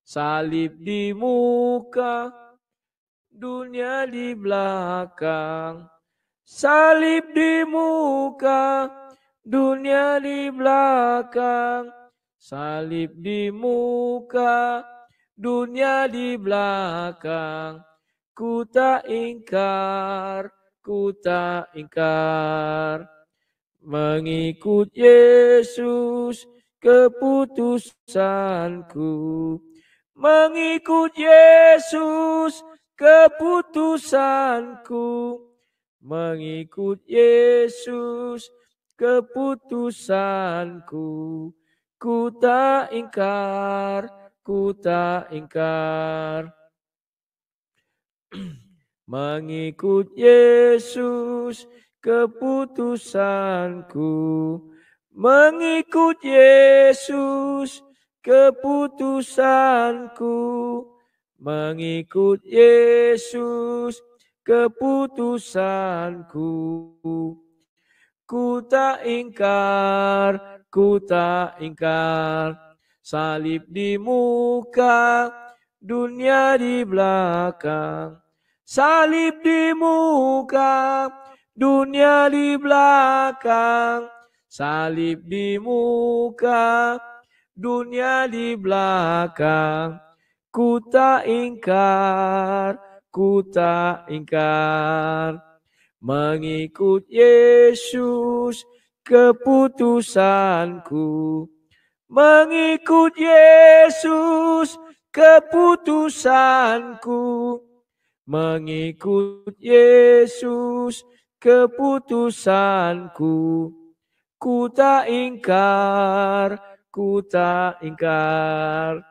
salib di muka dunia di belakang salib di muka, dunia di belakang. Salib di muka, dunia di belakang. Ku tak ingkar. Mengikut Yesus keputusanku. Mengikut Yesus keputusanku. Mengikut Yesus keputusanku ku tak ingkar mengikut Yesus keputusanku mengikut Yesus keputusanku mengikut Yesus keputusanku ku tak ingkar salib di muka dunia di belakang salib di muka dunia di belakang salib di muka dunia di belakang ku tak ingkar mengikut Yesus keputusanku mengikut Yesus keputusanku mengikut Yesus keputusanku ku tak ingkar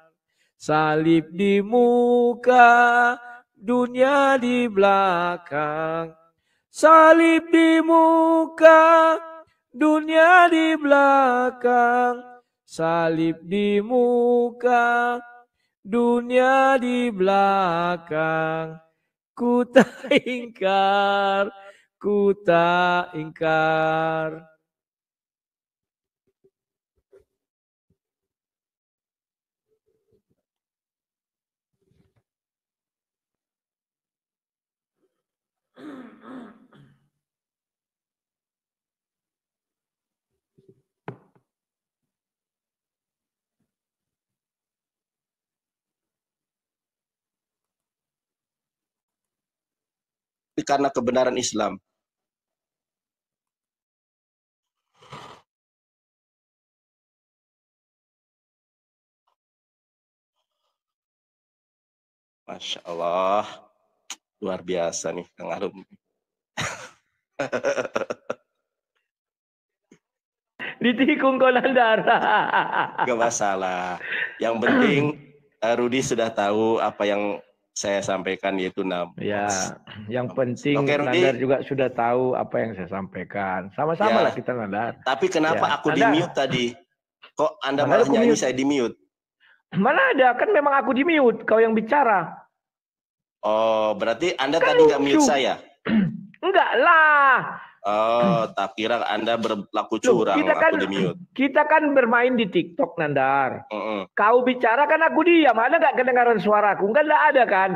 salib di muka dunia di belakang salib di muka dunia di belakang salib di muka dunia di belakang ku tak ingkar karena kebenaran Islam. Masya Allah. Luar biasa nih Kang Arum. Ditikung kau Nandar. Gak masalah. Yang penting Rudi sudah tahu apa yang saya sampaikan, yaitu nafas. Ya, yang penting Oke, Rudi. Nandar juga sudah tahu apa yang saya sampaikan. Sama-sama Ya. lah kita Nandar. Tapi kenapa Ya, aku Anda- di-mute tadi? Kok Anda Mana malah aku nyanyi mute? saya di-mute? Mana ada, kan memang aku di mute, kau yang bicara. Oh, berarti Anda Kan tadi nggak mute lucu. saya? Enggak lah. Oh, tak kira Anda berlaku Loh, curang, aku di-mute. kita kan bermain di TikTok Nandar. Mm-mm. Kau bicara kan aku diam, ada nggak kedengaran suaraku? Enggak ada kan?